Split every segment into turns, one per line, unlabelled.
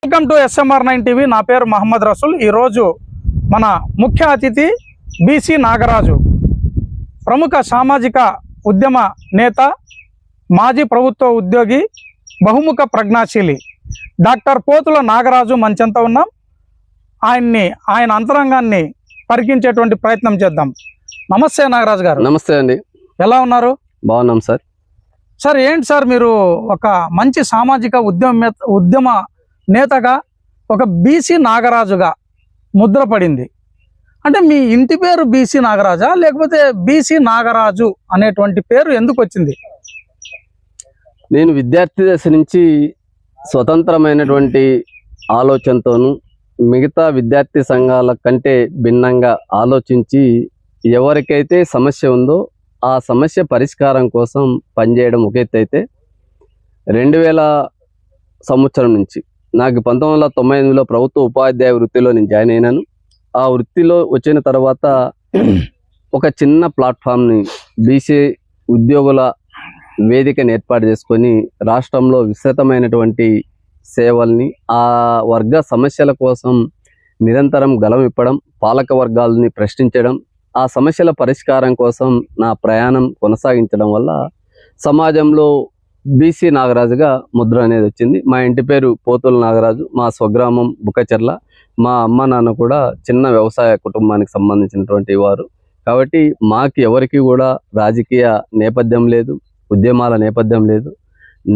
Welcome to SMR9 TV. నా పేరు మహమ్మద్ రసూల్. ఈరోజు మన ముఖ్య అతిథి బీసీ నాగరాజు, ప్రముఖ సామాజిక ఉద్యమ నేత, మాజీ ప్రభుత్వ ఉద్యోగి, బహుముఖ ప్రజ్ఞాశీలి డాక్టర్ పోతుల నాగరాజు మంచెంత ఉన్నాం. ఆయన అంతరంగాన్ని పరికించేటువంటి ప్రయత్నం చేద్దాం. నమస్తే నాగరాజు గారు.
నమస్తే అండి.
ఎలా ఉన్నారు?
బాగున్నాం సార్.
సార్ ఏంటి సార్, మీరు ఒక మంచి సామాజిక ఉద్యమ నేతగా, ఒక బీసీ నాగరాజుగా ముద్రపడింది అంటే మీ ఇంటి పేరు బీసీ నాగరాజా, లేకపోతే బీసీ నాగరాజు అనేటువంటి పేరు ఎందుకు వచ్చింది?
నేను విద్యార్థి దశ నుంచి స్వతంత్రమైనటువంటి ఆలోచనతోనూ మిగతా విద్యార్థి సంఘాల కంటే భిన్నంగా ఆలోచించి ఎవరికైతే సమస్య ఉందో ఆ సమస్య పరిష్కారం కోసం పనిచేయడం ఒక ఎత్తు అయితే, 2000 సంవత్సరం నుంచి నాకు 1998లో ప్రభుత్వ ఉపాధ్యాయ వృత్తిలో నేను జాయిన్ అయినాను. ఆ వృత్తిలో వచ్చిన తర్వాత ఒక చిన్న ప్లాట్ఫామ్ని బీసీ ఉద్యోగుల వేదికను ఏర్పాటు చేసుకొని రాష్ట్రంలో విస్తృతమైనటువంటి సేవల్ని, ఆ వర్గ సమస్యల కోసం నిరంతరం గలం ఇప్పడం, పాలక వర్గాలని ప్రశ్నించడం, ఆ సమస్యల పరిష్కారం కోసం నా ప్రయాణం కొనసాగించడం వల్ల సమాజంలో బీసీ నాగరాజుగా ముద్ర అనేది వచ్చింది. మా ఇంటి పేరు పోతుల నాగరాజు, మా స్వగ్రామం బుక్కచెర్ల, మా అమ్మ నాన్న కూడా చిన్న వ్యవసాయ కుటుంబానికి సంబంధించినటువంటి వారు. కాబట్టి మాకు ఎవరికి కూడా రాజకీయ నేపథ్యం లేదు, ఉద్యమాల నేపథ్యం లేదు.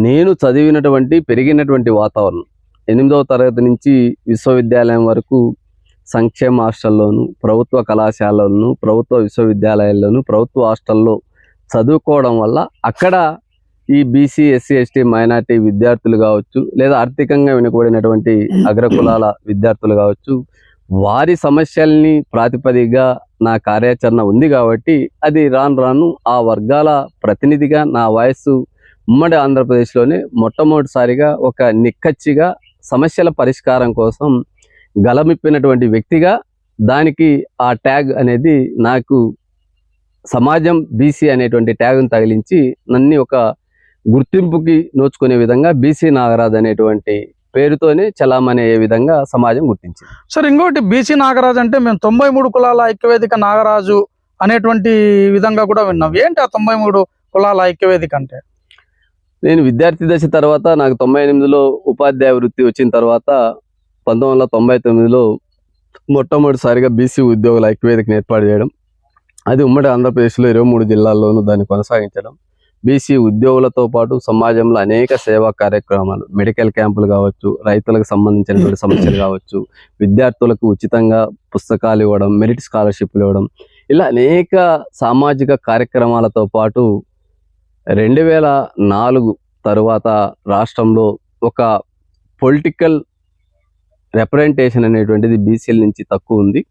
నేను చదివినటువంటి పెరిగినటువంటి వాతావరణం 8వ తరగతి నుంచి విశ్వవిద్యాలయం వరకు సంక్షేమ హాస్టల్లోను, ప్రభుత్వ కళాశాలలోను, ప్రభుత్వ విశ్వవిద్యాలయాల్లోను, ప్రభుత్వ హాస్టల్లో చదువుకోవడం వల్ల అక్కడ ఈ బీసీ, ఎస్సీ, ఎస్టీ, మైనార్టీ విద్యార్థులు కావచ్చు, లేదా ఆర్థికంగా వెనుకబడినటువంటి అగ్రకులాల విద్యార్థులు కావచ్చు, వారి సమస్యల్ని ప్రాతిపదికగా నా కార్యాచరణ ఉంది. కాబట్టి అది రాను ఆ వర్గాల ప్రతినిధిగా నా వయస్సు ఉమ్మడి ఆంధ్రప్రదేశ్లోనే మొట్టమొదటిసారిగా ఒక నిక్కచ్చిగా సమస్యల పరిష్కారం కోసం గలమిప్పినటువంటి వ్యక్తిగా, దానికి ఆ ట్యాగ్ అనేది నాకు సమాజం బీసీ అనేటువంటి ట్యాగ్ను తగిలించి నన్ను ఒక గుర్తింపుకి నోచుకునే విధంగా బీసీ నాగరాజు అనేటువంటి పేరుతోనే చలామణి అయ్యే విధంగా సమాజం గుర్తించింది.
సార్ ఇంకోటి, బీసీ నాగరాజు అంటే మేము 93 కులాల ఐక్యవేదిక నాగరాజు అనేటువంటి విధంగా కూడా విన్నాం. ఏంటి ఆ 93 కులాల ఐక్యవేదిక అంటే?
నేను విద్యార్థి దశ తర్వాత నాకు 98లో ఉపాధ్యాయ వృత్తి వచ్చిన తర్వాత 1999లో మొట్టమొదటిసారిగా బీసీ ఉద్యోగుల ఐక్యవేదికను ఏర్పాటు చేయడం, అది ఉమ్మడి ఆంధ్రప్రదేశ్లో 23 జిల్లాల్లోనూ దాన్ని కొనసాగించడం, బీసీ ఉద్యోగులతో పాటు సమాజంలో అనేక సేవా కార్యక్రమాలు, మెడికల్ క్యాంపులు కావచ్చు, రైతులకు సంబంధించినటువంటి సమస్యలు కావచ్చు, విద్యార్థులకు ఉచితంగా పుస్తకాలు ఇవ్వడం, మెరిట్ స్కాలర్షిప్లు ఇవ్వడం, ఇలా అనేక సామాజిక కార్యక్రమాలతో పాటు 2004 తరువాత రాష్ట్రంలో ఒక పొలిటికల్ రిప్రజెంటేషన్ అనేటువంటిది బీసీల నుంచి తక్కువ ఉంది.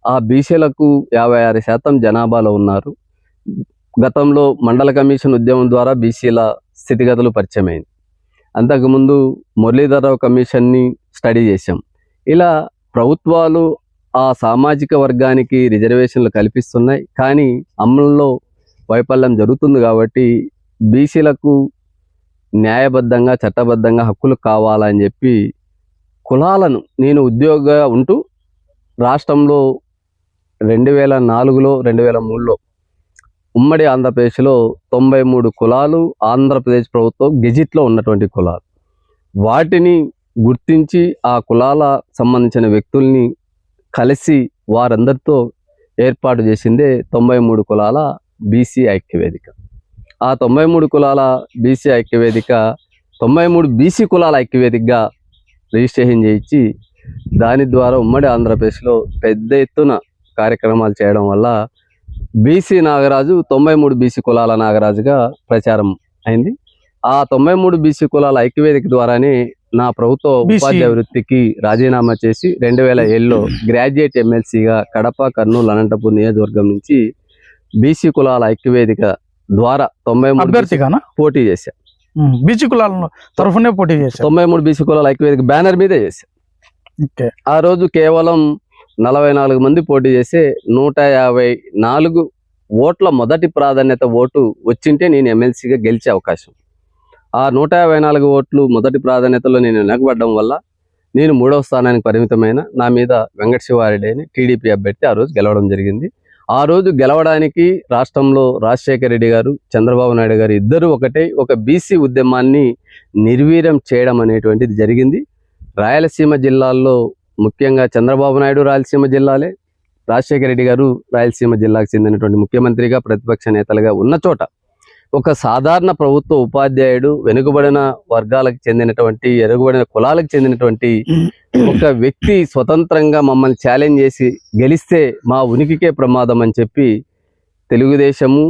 ఆ బీసీలకు 56% జనాభాలో ఉన్నారు. గతంలో మండల కమిషన్ ఉద్యమం ద్వారా బీసీల స్థితిగతులు పరిచయం అయింది. అంతకుముందు మురళీధరరావు కమిషన్ని స్టడీ చేశాం. ఇలా ప్రభుత్వాలు ఆ సామాజిక వర్గానికి రిజర్వేషన్లు కల్పిస్తున్నాయి, కానీ అమలులో వైఫల్యం జరుగుతుంది. కాబట్టి బీసీలకు న్యాయబద్ధంగా, చట్టబద్ధంగా హక్కులు కావాలని చెప్పి కులాలను, నేను ఉద్యోగిగా ఉంటూ రాష్ట్రంలో 2004లో 2003లో ఉమ్మడి ఆంధ్రప్రదేశ్లో 93 కులాలు ఆంధ్రప్రదేశ్ ప్రభుత్వం గెజిట్లో ఉన్నటువంటి కులాలు, వాటిని గుర్తించి ఆ కులాల సంబంధించిన వ్యక్తుల్ని కలిసి వారందరితో ఏర్పాటు చేసిందే 93 కులాల బీసీ ఐక్యవేదిక. ఆ 93 కులాల బీసీ ఐక్యవేదిక 93 బీసీ కులాల ఐక్యవేదికగా రిజిస్ట్రేషన్ చేయించి, దాని ద్వారా ఉమ్మడి ఆంధ్రప్రదేశ్లో పెద్ద ఎత్తున కార్యక్రమాలు చేయడం వల్ల బీసీ నాగరాజు 93 బీసీ కులాల నాగరాజుగా ప్రచారం అయింది. ఆ 93 బీసీ కులాల ఐక్యవేదిక ద్వారానే నా ప్రభుత్వ ఉపాధ్యాయ వృత్తికి రాజీనామా చేసి 2007లో గ్రాడ్యుయేట్ ఎమ్మెల్సీగా కడప, కర్నూలు, అనంతపూర్ నియోజకవర్గం నుంచి బీసీ కులాల ఐక్యవేదిక ద్వారా 93 పోటీ చేశా.
బీసీ కులాల తరఫునే పోటీ చేశా.
93 బీసీ కులాల ఐక్యవేదిక బ్యానర్ మీదే చేశా. ఆ రోజు కేవలం 44 మంది పోటీ చేసి 154 ఓట్ల మొదటి ప్రాధాన్యత ఓటు వచ్చింటే నేను ఎమ్మెల్సీగా గెలిచే అవకాశం. ఆ 154 ఓట్లు మొదటి ప్రాధాన్యతలో నేను వెనకబడడం వల్ల నేను 3వ స్థానానికి పరిమితమైన నా మీద వెంకట శివారెడ్డి అని టీడీపీ అభ్యర్థి ఆ రోజు గెలవడం జరిగింది. ఆ రోజు గెలవడానికి రాష్ట్రంలో రాజశేఖర రెడ్డి గారు, చంద్రబాబు నాయుడు గారు ఇద్దరు ఒకటే ఒక బీసీ ఉద్యమాన్ని నిర్వీర్యం చేయడం అనేటువంటిది జరిగింది. రాయలసీమ జిల్లాల్లో ముఖ్యంగా చంద్రబాబు నాయుడు రాయలసీమ జిల్లాలే, రాజశేఖర రెడ్డి గారు రాయలసీమ జిల్లాకు చెందినటువంటి ముఖ్యమంత్రిగా ప్రతిపక్ష నేతలుగా ఉన్న చోట ఒక సాధారణ ప్రభుత్వ ఉపాధ్యాయుడు వెనుకబడిన వర్గాలకు చెందినటువంటి, ఎరుగుబడిన కులాలకు చెందినటువంటి ఒక వ్యక్తి స్వతంత్రంగా మమ్మల్ని ఛాలెంజ్ చేసి గెలిస్తే మా ఉనికికే ప్రమాదం అని చెప్పి తెలుగుదేశము,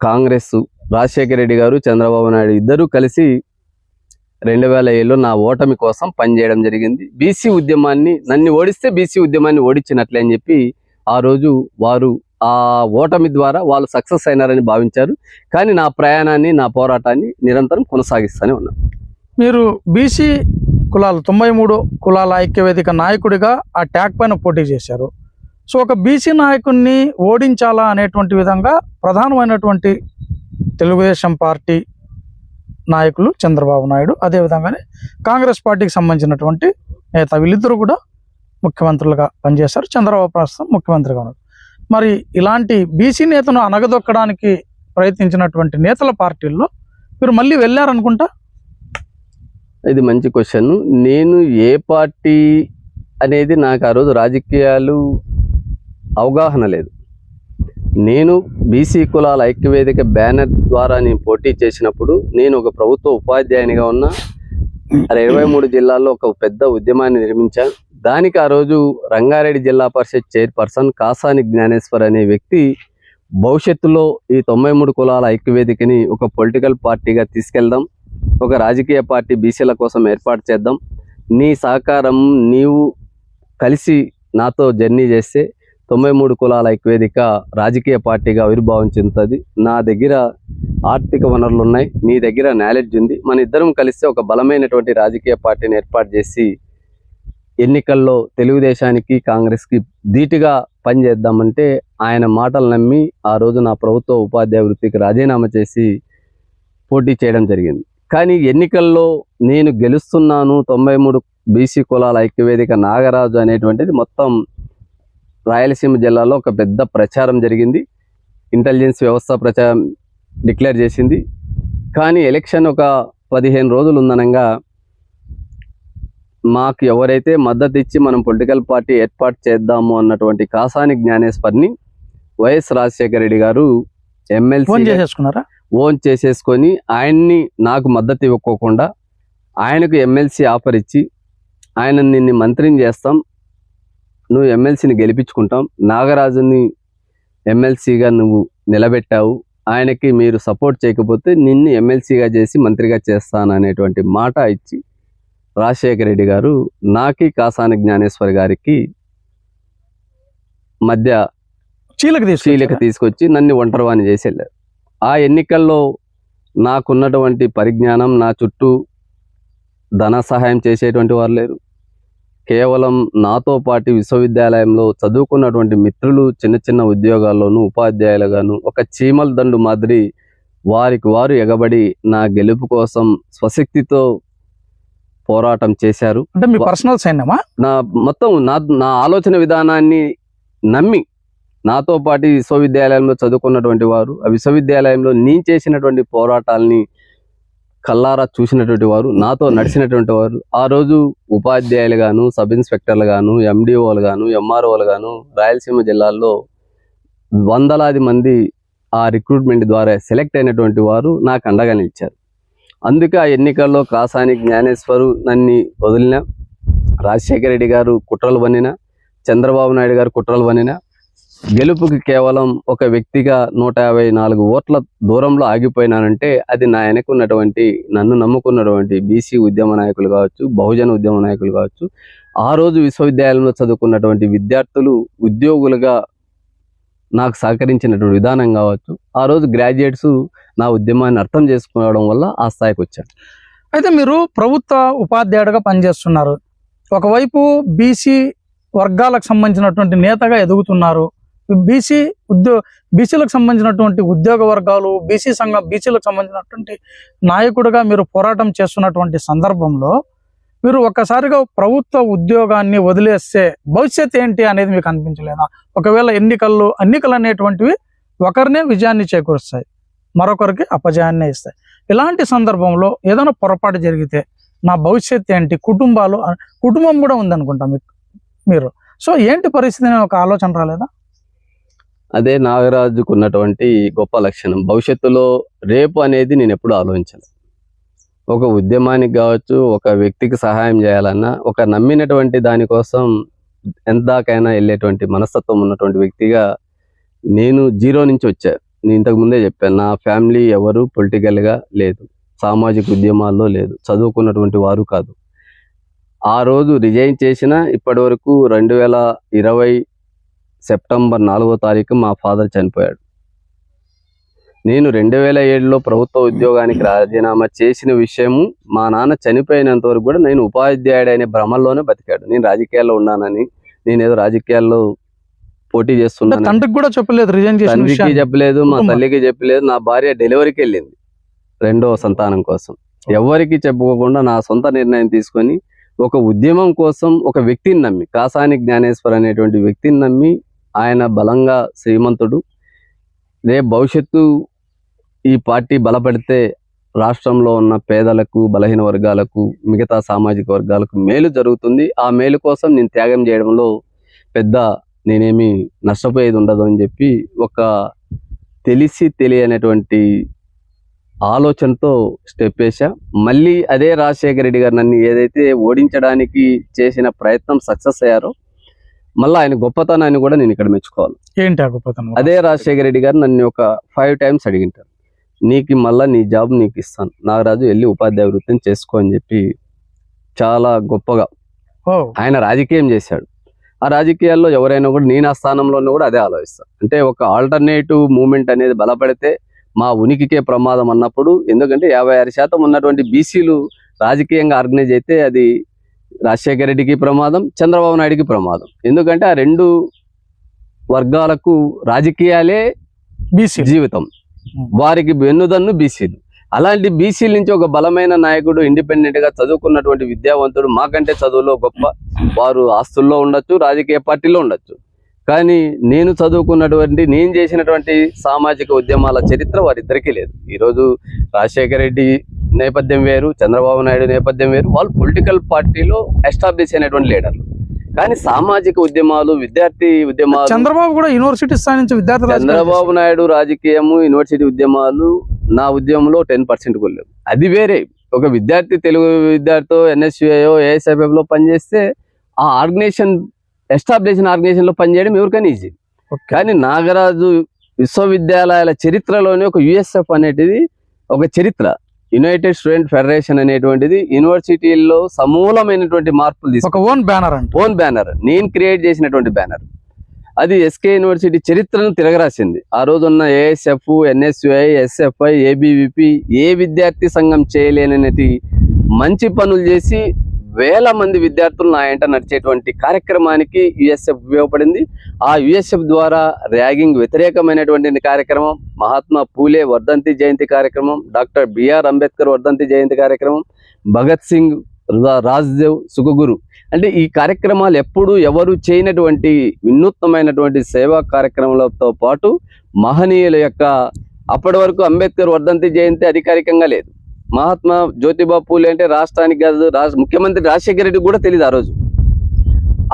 కాంగ్రెస్, రాజశేఖర రెడ్డి గారు, చంద్రబాబు నాయుడు ఇద్దరూ కలిసి 2007లో నా ఓటమి కోసం పనిచేయడం జరిగింది. బీసీ ఉద్యమాన్ని, నన్ను ఓడిస్తే బీసీ ఉద్యమాన్ని ఓడించినట్లే అని చెప్పి ఆ రోజు వారు ఆ ఓటమి ద్వారా వాళ్ళు సక్సెస్ అయినారని భావించారు. కానీ నా ప్రయాణాన్ని, నా పోరాటాన్ని నిరంతరం కొనసాగిస్తూనే ఉన్నాను.
మీరు బీసీ కులాలు 93 కులాల ఐక్యవేదిక నాయకుడిగా ఆ ట్యాగ్ పైన పోటీ చేశారు. సో ఒక బీసీ నాయకుడిని ఓడించాలా అనేటువంటి విధంగా ప్రధానమైనటువంటి తెలుగుదేశం పార్టీ నాయకులు చంద్రబాబు నాయుడు, అదేవిధంగానే కాంగ్రెస్ పార్టీకి సంబంధించినటువంటి నేత, వీళ్ళిద్దరూ కూడా ముఖ్యమంత్రులుగా పనిచేశారు. చంద్రబాబు ప్రస్తుతం ముఖ్యమంత్రిగా ఉన్నారు. మరి ఇలాంటి బీసీ నేతను అనగదొక్కడానికి ప్రయత్నించినటువంటి నేతల పార్టీల్లో మీరు మళ్ళీ వెళ్ళారనుకుంటా?
ఇది మంచి క్వశ్చన్. నేను ఏ పార్టీ అనేది నాకు ఆ రోజు రాజకీయాలు అవగాహన లేదు. నేను బీసీ కులాల ఐక్యవేదిక బ్యానర్ ద్వారా నేను పోటీ చేసినప్పుడు నేను ఒక ప్రభుత్వ ఉపాధ్యాయునిగా ఉన్న 23 జిల్లాల్లో ఒక పెద్ద ఉద్యమాన్ని నిర్మించాను. దానికి ఆ రోజు రంగారెడ్డి జిల్లా పరిషత్ చైర్పర్సన్ కాసాని జ్ఞానేశ్వర్ అనే వ్యక్తి భవిష్యత్తులో ఈ 93 కులాల ఐక్యవేదికని ఒక పొలిటికల్ పార్టీగా తీసుకెళ్దాం, ఒక రాజకీయ పార్టీ బీసీల కోసం ఏర్పాటు చేద్దాం, నీ సహకారం నీవు కలిసి నాతో జర్నీ చేస్తే 93 కులాల ఐక్యవేదిక రాజకీయ పార్టీగా ఆవిర్భావం చెందుతుంది. నా దగ్గర ఆర్థిక వనరులు ఉన్నాయి, నీ దగ్గర నాలెడ్జ్ ఉంది, మన ఇద్దరం కలిస్తే ఒక బలమైనటువంటి రాజకీయ పార్టీని ఏర్పాటు చేసి ఎన్నికల్లో తెలుగుదేశానికి, కాంగ్రెస్కి ధీటుగా పనిచేద్దామంటే ఆయన మాటలు నమ్మి ఆ రోజు నా ప్రభుత్వ ఉపాధ్యాయ వృత్తికి రాజీనామా చేసి పోటీ చేయడం జరిగింది. కానీ ఎన్నికల్లో నేను గెలుస్తున్నాను, 93 బీసీ కులాల ఐక్యవేదిక నాగరాజు అనేటువంటిది మొత్తం రాయలసీమ జిల్లాలో ఒక పెద్ద ప్రచారం జరిగింది. ఇంటెలిజెన్స్ వ్యవస్థ ప్రచారం డిక్లేర్ చేసింది. కానీ ఎలక్షన్ ఒక 15 రోజులు ఉందనగా మాకు ఎవరైతే మద్దతు ఇచ్చి మనం పొలిటికల్ పార్టీ ఏర్పాటు చేద్దాము అన్నటువంటి కాసాని జ్ఞానేశ్వర్ని వైఎస్ రాజశేఖర రెడ్డి గారు ఓన్ చేసేసుకొని ఆయన్ని నాకు మద్దతు ఇవ్వకోకుండా ఆయనకు ఎమ్మెల్సీ ఆఫర్ ఇచ్చి ఆయన నిన్ను మంత్రిని చేస్తాం, నువ్వు ఎమ్మెల్సీని గెలిపించుకుంటాం, నాగరాజుని ఎమ్మెల్సీగా నువ్వు నిలబెట్టావు, ఆయనకి మీరు సపోర్ట్ చేయకపోతే నిన్ను ఎమ్మెల్సీగా చేసి మంత్రిగా చేస్తాను అనేటువంటి మాట ఇచ్చి రాజశేఖర రెడ్డి గారు నాకి కాసాని జ్ఞానేశ్వర్ గారికి మధ్య చీలిక తీసుకొచ్చి నన్ను ఒంటరివాణి చేసి వెళ్ళారు. ఆ ఎన్నికల్లో నాకున్నటువంటి పరిజ్ఞానం, నా చుట్టూ ధన సహాయం చేసేటువంటి వారు లేరు. కేవలం నాతో పాటు విశ్వవిద్యాలయంలో చదువుకున్నటువంటి మిత్రులు చిన్న చిన్న ఉద్యోగాల్లోనూ ఉపాధ్యాయులుగాను ఒక చీమల దండు మాదిరి వారికి వారు ఎగబడి నా గెలుపు కోసం స్వశక్తితో పోరాటం చేశారు.
అంటే మీ పర్సనల్ సైన్యమా?
మొత్తం నా ఆలోచన విధానాన్ని నమ్మి నాతో పాటు విశ్వవిద్యాలయంలో చదువుకున్నటువంటి వారు, ఆ విశ్వవిద్యాలయంలో నేను చేసినటువంటి పోరాటాలని కల్లారా చూసినటువంటి వారు, నాతో నడిచినటువంటి వారు, ఆ రోజు ఉపాధ్యాయులు గాను, సబ్ ఇన్స్పెక్టర్లు గాను, ఎండిఓలు గాను, ఎంఆర్ఓలు గాను రాయలసీమ జిల్లాల్లో వందలాది మంది ఆ రిక్రూట్మెంట్ ద్వారా సెలెక్ట్ అయినటువంటి వారు నాకు అండగా నిలిచారు. అందుకే ఆ ఎన్నికల్లో కాసాని జ్ఞానేశ్వరు నన్ను వదిలిన, రాజశేఖర రెడ్డి గారు కుట్రలు పన్నిన, చంద్రబాబు నాయుడు గారు కుట్రలు పన్నిన, గెలుపుకి కేవలం ఒక వ్యక్తిగా 154 ఓట్ల దూరంలో ఆగిపోయినానంటే అది నా వెనకున్నటువంటి, నన్ను నమ్ముకున్నటువంటి బీసీ ఉద్యమ నాయకులు కావచ్చు, బహుజన ఉద్యమ నాయకులు కావచ్చు, ఆ రోజు విశ్వవిద్యాలయంలో చదువుకున్నటువంటి విద్యార్థులు ఉద్యోగులుగా నాకు సహకరించినటువంటి విధానం కావచ్చు, ఆ రోజు గ్రాడ్యుయేట్స్ నా ఉద్యమాన్ని అర్థం చేసుకోవడం వల్ల ఆ స్థాయికి వచ్చాను.
అయితే మీరు ప్రభుత్వ ఉపాధ్యాయుడిగా పనిచేస్తున్నారు, ఒకవైపు బీసీ వర్గాలకు సంబంధించినటువంటి నేతగా ఎదుగుతున్నారు, బీసీలకు సంబంధించినటువంటి ఉద్యోగ వర్గాలు, బీసీలకు సంబంధించినటువంటి నాయకుడిగా మీరు పోరాటం చేస్తున్నటువంటి సందర్భంలో మీరు ఒక్కసారిగా ప్రభుత్వ ఉద్యోగాన్ని వదిలేస్తే భవిష్యత్ ఏంటి అనేది మీకు అనిపించలేదా? ఒకవేళ ఎన్నికలు అనేటువంటివి ఒకరినే విజయాన్ని చేకూరుస్తాయి, మరొకరికి అపజయాన్నే ఇస్తాయి. ఇలాంటి సందర్భంలో ఏదైనా పొరపాటు జరిగితే నా భవిష్యత్ ఏంటి, కుటుంబం కూడా ఉందనుకుంటా మీరు. సో ఏంటి పరిస్థితి అని ఒక ఆలోచన రాలేదా?
అదే నాగరాజుకు ఉన్నటువంటి గొప్ప లక్షణం. భవిష్యత్తులో రేపు అనేది నేను ఎప్పుడు ఆలోచించను. ఒక ఉద్యమానికి కావచ్చు, ఒక వ్యక్తికి సహాయం చేయాలన్నా, ఒక నమ్మినటువంటి దానికోసం ఎంతకైనా వెళ్ళేటువంటి మనస్తత్వం ఉన్నటువంటి వ్యక్తిగా నేను జీరో నుంచి వచ్చా. నేను ఇంతకు ముందే చెప్పాను, నా ఫ్యామిలీ ఎవరు పొలిటికల్గా లేదు, సామాజిక ఉద్యమాల్లో లేదు, చదువుకున్నటువంటి వారు కాదు. ఆ రోజు రిజైన్ చేసిన ఇప్పటి వరకు 2020 సెప్టెంబర్ 4వ తారీఖు మా ఫాదర్ చనిపోయాడు. నేను 2007లో ప్రభుత్వ ఉద్యోగానికి రాజీనామా చేసిన విషయము మా నాన్న చనిపోయినంత వరకు కూడా నేను ఉపాధ్యాయుడు అనే భ్రమల్లోనే బతికాడు. నేను రాజకీయాల్లో ఉన్నానని, నేనేదో రాజకీయాల్లో పోటీ చేస్తున్నాను
తండ్రికి కూడా చెప్పలేదు,
తండ్రికి చెప్పలేదు, మా తల్లికి చెప్పలేదు. నా భార్య డెలివరీకి వెళ్ళింది 2వ సంతానం కోసం. ఎవరికి చెప్పుకోకుండా నా సొంత నిర్ణయం తీసుకొని ఒక ఉద్యమం కోసం ఒక వ్యక్తిని నమ్మి, కాసాని జ్ఞానేశ్వర్ అనేటువంటి వ్యక్తిని నమ్మి, ఆయన బలంగా శ్రీమంతుడు, రేపు భవిష్యత్తు ఈ పార్టీ బలపడితే రాష్ట్రంలో ఉన్న పేదలకు, బలహీన వర్గాలకు, మిగతా సామాజిక వర్గాలకు మేలు జరుగుతుంది. ఆ మేలు కోసం నేను త్యాగం చేయడంలో పెద్ద నేనేమి నష్టపోయేది ఉండదు అని చెప్పి ఒక తెలియనటువంటి ఆలోచనతో స్టెప్ వేసా. మళ్ళీ అదే రాజశేఖర రెడ్డి గారు నన్ను ఏదైతే ఓడించడానికి చేసిన ప్రయత్నం సక్సెస్ అయ్యారో, మళ్ళీ ఆయన గొప్పతనాన్ని కూడా నేను ఇక్కడ మెచ్చుకోవాలి.
ఏంటి ఆ గొప్పతనం?
అదే రాజశేఖర రెడ్డి గారు నన్ను ఒక 5 times అడిగింటారు, నీకు మళ్ళీ నీ జాబ్ నీకు ఇస్తాను, నాగరాజు వెళ్ళి ఉపాధ్యాయ వృత్తిని చేసుకో అని చెప్పి చాలా గొప్పగా ఆయన రాజకీయం చేశాడు. ఆ రాజకీయాల్లో ఎవరైనా కూడా నేను ఆ స్థానంలోనూ కూడా అదే ఆలోచిస్తాను. అంటే ఒక ఆల్టర్నేటివ్ మూమెంట్ అనేది బలపడితే మా ఉనికికే ప్రమాదం అన్నప్పుడు, ఎందుకంటే 56% ఉన్నటువంటి బీసీలు రాజకీయంగా ఆర్గనైజ్ అయితే అది రాజశేఖర రెడ్డికి ప్రమాదం, చంద్రబాబు నాయుడికి ప్రమాదం. ఎందుకంటే ఆ 2 వర్గాలకు రాజకీయాలే
బీసీ
జీవితం, వారికి వెన్నుదన్ను బీసీలు. అలాంటి బీసీల నుంచి ఒక బలమైన నాయకుడు, ఇండిపెండెంట్ గా చదువుకున్నటువంటి విద్యావంతుడు, మాకంటే చదువులో గొప్ప, వారు ఆస్తుల్లో ఉండొచ్చు, రాజకీయ పార్టీలో ఉండొచ్చు, కానీ నేను చదువుకున్నటువంటి, నేను చేసినటువంటి సామాజిక ఉద్యమాల చరిత్ర వారిద్దరికీ లేదు. ఈరోజు రాజశేఖర రెడ్డి నేపథ్యం వేరు, చంద్రబాబు నాయుడు నేపథ్యం వేరు, వాళ్ళు పొలిటికల్ పార్టీలో ఎస్టాబ్లిష్ అయినటువంటి లీడర్లు. కానీ సామాజిక ఉద్యమాలు, విద్యార్థి ఉద్యమాలు,
చంద్రబాబు కూడా యూనివర్సిటీ స్థాయి నుంచి విద్యార్థి,
చంద్రబాబు నాయుడు రాజకీయము, యూనివర్సిటీ ఉద్యమాలు నా ఉద్యమంలో 10% కూడా లేదు. అది వేరే. ఒక విద్యార్థి, తెలుగు విద్యార్థితో ఎన్ఎస్యుఐఓ ఏఎస్ఎఫ్ఎఫ్లో పనిచేస్తే ఆ ఆర్గనైజేషన్ ఎస్టాబ్లిష్ ఆర్గనైజేషన్లో పనిచేయడం ఎవరికైనా ఈజీ. కానీ నాగరాజు విశ్వవిద్యాలయాల చరిత్రలోనే ఒక యుఎస్ఎఫ్ అనేటిది ఒక చరిత్ర, యునైటెడ్ స్టూడెంట్ ఫెడరేషన్ అనేటువంటిది యూనివర్సిటీల్లో సమూలమైనటువంటి మార్పులు తీసుకు,
ఒక ఓన్ బ్యానర్
నేను క్రియేట్ చేసినటువంటి బ్యానర్. అది ఎస్కే యూనివర్సిటీ చరిత్రను తిరగరాసింది. ఆ రోజున్న ఏఎస్ఎఫ్, ఎన్ఎస్యుఐ, ఎస్ఎఫ్ఐ, ఏబీవీపీ ఏ విద్యార్థి సంఘం చేయలేనటి మంచి పనులు చేసి వేల మంది విద్యార్థులు నా ఎంట నడిచేటువంటి కార్యక్రమానికి యుఎస్ఎఫ్ ఉపయోగపడింది. ఆ యుఎస్ఎఫ్ ద్వారా ర్యాగింగ్ వ్యతిరేకమైనటువంటి కార్యక్రమం, మహాత్మా పూలే వర్ధంతి జయంతి కార్యక్రమం, డాక్టర్ బిఆర్ అంబేద్కర్ వర్ధంతి జయంతి కార్యక్రమం, భగత్ సింగ్, రాజ్దేవ్, సుఖగురు, అంటే ఈ కార్యక్రమాలు ఎప్పుడు ఎవరు చేయనటువంటి వినూత్నమైనటువంటి సేవా కార్యక్రమాలతో పాటు మహనీయుల యొక్క, అప్పటి వరకు అంబేద్కర్ వర్ధంతి జయంతి అధికారికంగా లేదు, మహాత్మా జ్యోతిబా పూలే అంటే రాష్ట్రానికి కాదు, ముఖ్యమంత్రి రాజశేఖర రెడ్డి కూడా తెలియదు ఆ రోజు.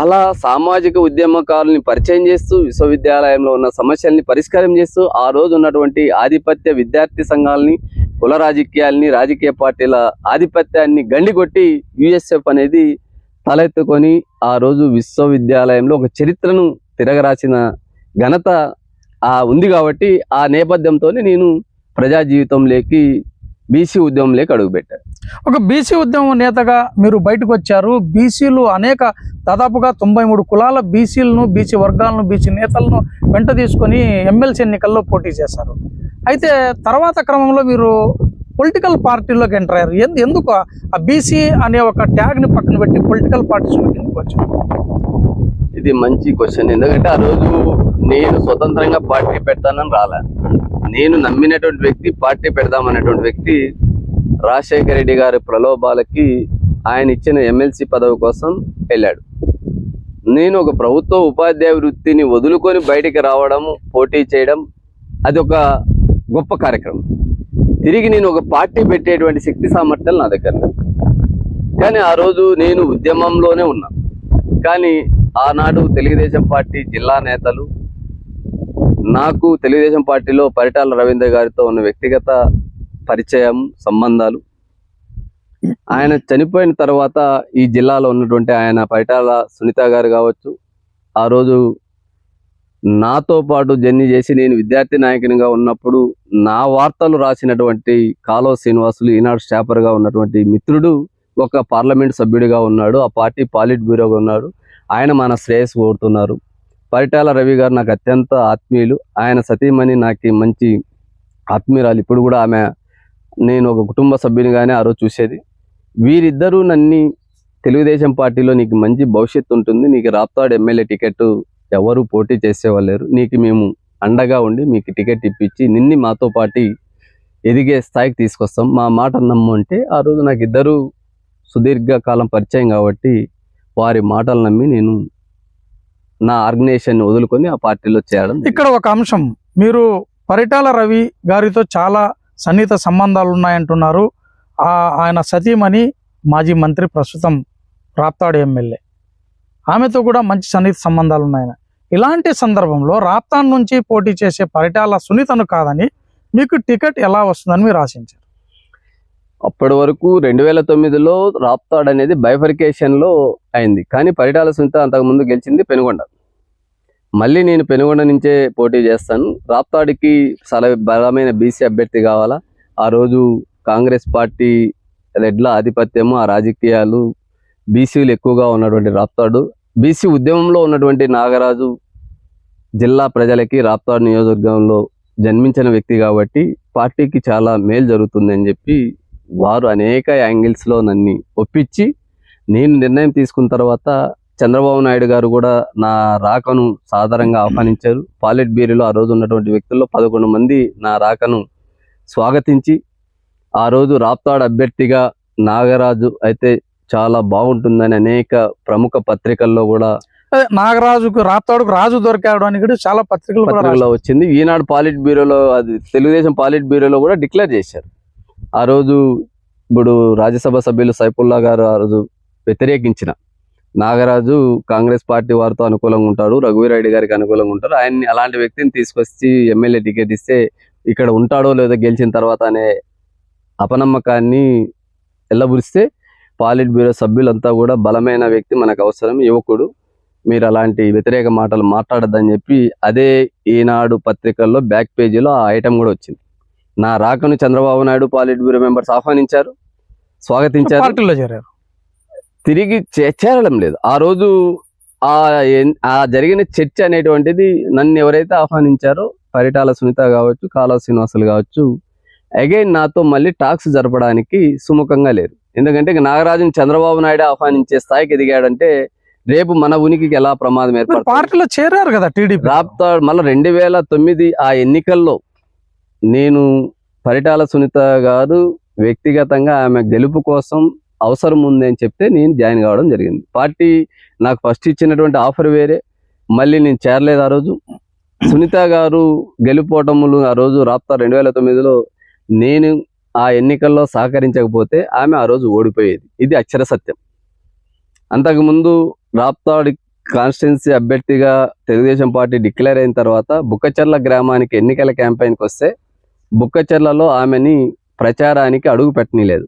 అలా సామాజిక ఉద్యమకారుల్ని పరిచయం చేస్తూ, విశ్వవిద్యాలయంలో ఉన్న సమస్యల్ని పరిష్కారం చేస్తూ, ఆ రోజు ఉన్నటువంటి ఆధిపత్య విద్యార్థి సంఘాలని, కుల రాజకీయాల్ని, రాజకీయ పార్టీల ఆధిపత్యాన్ని గండికొట్టి యుఎస్ఎఫ్ అనేది తలెత్తుకొని ఆ రోజు విశ్వవిద్యాలయంలో ఒక చరిత్రను తిరగరాసిన ఘనత ఉంది. కాబట్టి ఆ నేపథ్యంతోనే నేను ప్రజా జీవితంలోకి, బీసీ ఉద్యమంలోకి అడుగుపెట్టారు.
ఒక బీసీ ఉద్యమం నేతగా మీరు బయటకు వచ్చారు. బీసీలు దాదాపుగా 93 కులాల బీసీలను, బీసీ వర్గాలను, బీసీ నేతలను వెంట తీసుకొని ఎమ్మెల్సీ ఎన్నికల్లో పోటీ చేశారు. అయితే తర్వాత క్రమంలో మీరు పొలిటికల్ పార్టీలోకి ఎంటర్ అయ్యారు. ఎందుకు ఆ బీసీ అనే ఒక ట్యాగ్ని పక్కన పెట్టి పొలిటికల్ పార్టీస్లోకి ఎందుకు వచ్చారు?
ఇది మంచి క్వశ్చన్. ఎందుకంటే ఆ రోజు నేను స్వతంత్రంగా పార్టీ పెడతానని రాలే. నేను నమ్మినటువంటి వ్యక్తి, పార్టీ పెడదామనేటువంటి వ్యక్తి రాజశేఖర రెడ్డి గారి ప్రలోభాలకి ఆయన ఇచ్చిన ఎమ్మెల్సీ పదవి కోసం వెళ్ళాడు. నేను ఒక ప్రభుత్వ ఉపాధ్యాయ వృత్తిని వదులుకొని బయటికి రావడం, పోటీ చేయడం అది ఒక గొప్ప కార్యక్రమం. తిరిగి నేను ఒక పార్టీ పెట్టేటువంటి శక్తి సామర్థ్యాలు నా దగ్గర లేవు. కానీ ఆ రోజు నేను ఉద్యమంలోనే ఉన్నా. కానీ ఆనాడు తెలుగుదేశం పార్టీ జిల్లా నేతలు, నాకు తెలుగుదేశం పార్టీలో పరిటాల రవీంద్ర గారితో ఉన్న వ్యక్తిగత పరిచయం, సంబంధాలు, ఆయన చనిపోయిన తర్వాత ఈ జిల్లాలో ఉన్నటువంటి ఆయన పరిటాల సునీత గారు కావచ్చు, ఆ రోజు నాతో పాటు జర్నీ చేసి నేను విద్యార్థి నాయకునిగా ఉన్నప్పుడు నా వార్తలు రాసినటువంటి కాలువ శ్రీనివాసులు, ఈనాడు స్టాపర్గా ఉన్నటువంటి మిత్రుడు ఒక పార్లమెంట్ సభ్యుడిగా ఉన్నాడు, ఆ పార్టీ పాలిట్ బ్యూరోగా ఉన్నాడు. ఆయన మన శ్రేయస్సు కోరుతున్నారు. పరిటాల రవి గారు నాకు అత్యంత ఆత్మీయులు. ఆయన సతీమణి నాకు మంచి ఆత్మీయురాలు. ఇప్పుడు కూడా ఆమె, నేను ఒక కుటుంబ సభ్యునిగానే ఆ రోజు చూసేది. వీరిద్దరూ నన్ను తెలుగుదేశం పార్టీలో నీకు మంచి భవిష్యత్తు ఉంటుంది, నీకు రాప్తాడు ఎమ్మెల్యే టికెట్ ఎవరు పోటీ చేసేవాళ్ళేరు, నీకు మేము అండగా ఉండి మీకు టికెట్ ఇప్పించి నిన్ని మాతో పాటు ఎదిగే స్థాయికి తీసుకొస్తాం, మా మాట నమ్ము అంటే, ఆ రోజు నాకు ఇద్దరు సుదీర్ఘకాలం పరిచయం కాబట్టి వారి మాటలు నమ్మి నేను నా ఆర్గనైజేషన్ వదులుకొని ఆ పార్టీలో చేరడం.
ఇక్కడ ఒక అంశం, మీరు పరిటాల రవి గారితో చాలా సన్నిహిత సంబంధాలు ఉన్నాయంటున్నారు. ఆయన సతీమణి మాజీ మంత్రి, ప్రస్తుతం రాప్తాడు ఎమ్మెల్యే, ఆమెతో కూడా మంచి సన్నిహిత సంబంధాలు ఉన్నాయని. ఇలాంటి సందర్భంలో రాప్తాడు నుంచి పోటీ చేసే పరిటాల సునీతను కాదని మీకు టికెట్ ఎలా వస్తుందని మీరు ఆశించారు?
అప్పటి వరకు 2009లో రాప్తాడు అనేది బైఫర్కేషన్లో అయింది. కానీ పరిటాల సునీత అంతకుముందు గెలిచింది పెనుగొండ. మళ్ళీ నేను పెనుగొండ నుంచే పోటీ చేస్తాను. రాప్తాడుకి చాలా బలమైన బీసీ అభ్యర్థి కావాలా. ఆ రోజు కాంగ్రెస్ పార్టీ రెడ్ల ఆధిపత్యము, ఆ రాజకీయాలు, బీసీలు ఎక్కువగా ఉన్నటువంటి రాప్తాడు, బీసీ ఉద్యమంలో ఉన్నటువంటి నాగరాజు జిల్లా ప్రజలకి రాప్తాడు నియోజకవర్గంలో జన్మించిన వ్యక్తి కాబట్టి పార్టీకి చాలా మేలు జరుగుతుందని చెప్పి వారు అనేక యాంగిల్స్లో నన్ను ఒప్పించి నేను నిర్ణయం తీసుకున్న తర్వాత చంద్రబాబు నాయుడు గారు కూడా నా రాకను సాధారణంగా ఆహ్వానించారు. పాలిట్ బ్యూరోలో ఆ రోజు ఉన్నటువంటి వ్యక్తుల్లో 11 మంది నా రాకను స్వాగతించి, ఆ రోజు రాప్తాడు అభ్యర్థిగా నాగరాజు అయితే చాలా బాగుంటుందని అనేక ప్రముఖ పత్రికల్లో కూడా,
నాగరాజుకు రాప్తాడుకు రాజు దొరికాడు అని కూడా చాలా పత్రికల్లో
వచ్చింది. ఈనాడు పాలిట్ బ్యూరోలో, అది తెలుగుదేశం పాలిట్ బ్యూరోలో కూడా డిక్లేర్ చేశారు. ఆ రోజు ఇప్పుడు రాజ్యసభ సభ్యులు సైఫుల్లా గారు ఆ రోజు వ్యతిరేకించిన నాగరాజు కాంగ్రెస్ పార్టీ వారితో అనుకూలంగా ఉంటాడు, రఘువీరెడ్డి గారికి అనుకూలంగా ఉంటారు, ఆయన్ని అలాంటి వ్యక్తిని తీసుకొచ్చి ఎమ్మెల్యే టికెట్ ఇస్తే ఇక్కడ ఉంటాడో లేదో గెలిచిన తర్వాత అనే అపనమ్మకాన్ని ఎల్లబురిస్తే పాలిట్ బ్యూరో సభ్యులంతా కూడా బలమైన వ్యక్తి మనకు అవసరం, యువకుడు, మీరు అలాంటి వ్యతిరేక మాటలు మాట్లాడద్దని చెప్పి అదే ఈనాడు పత్రికల్లో బ్యాక్ పేజీలో ఆ ఐటమ్ కూడా వచ్చింది. నా రాకను చంద్రబాబు నాయుడు పాలిట్ బ్యూరో మెంబర్స్ ఆహ్వానించారు, స్వాగతించారు,
పార్టీలో చేరారు.
తిరిగి చేరడం లేదు. ఆ రోజు ఆ జరిగిన చర్చ అనేటువంటిది నన్ను ఎవరైతే ఆహ్వానించారో పరిటాల సునీత కావచ్చు, కాలువ శ్రీనివాసులు కావచ్చు, అగైన్ నాతో మళ్ళీ టాక్స్ జరపడానికి సుముఖంగా లేరు. ఎందుకంటే నాగరాజుని చంద్రబాబు నాయుడు ఆహ్వానించే స్థాయికి ఎదిగాడంటే రేపు మన ఉనికికి ఎలా ప్రమాదం ఏర్పడుతుంది.
పార్టీలో చేరారు కదా టీడీపీ.
రాప్తాడు మళ్ళీ 2009 ఆ ఎన్నికల్లో నేను పరిటాల సునీత గారు వ్యక్తిగతంగా ఆమె గెలుపు కోసం అవసరం ఉంది అని చెప్తే నేను జాయిన్ కావడం జరిగింది. పార్టీ నాకు ఫస్ట్ ఇచ్చినటువంటి ఆఫర్ వేరే, మళ్ళీ నేను చేరలేదు. ఆ రోజు సునీత గారు గెలుపోవటములు ఆ రోజు రాప్తాడు 2009లో నేను ఆ ఎన్నికల్లో సహకరించకపోతే ఆమె ఆ రోజు ఓడిపోయేది. ఇది అక్షర సత్యం. అంతకుముందు రాప్తాడు కాన్స్టిట్యున్సీ అభ్యర్థిగా తెలుగుదేశం పార్టీ డిక్లేర్ అయిన తర్వాత బుక్కచెర్ల గ్రామానికి ఎన్నికల క్యాంపెయిన్కి వస్తే బుక్కచెర్లలో ఆమెని ప్రచారానికి అడుగు పెట్టనీలేదు.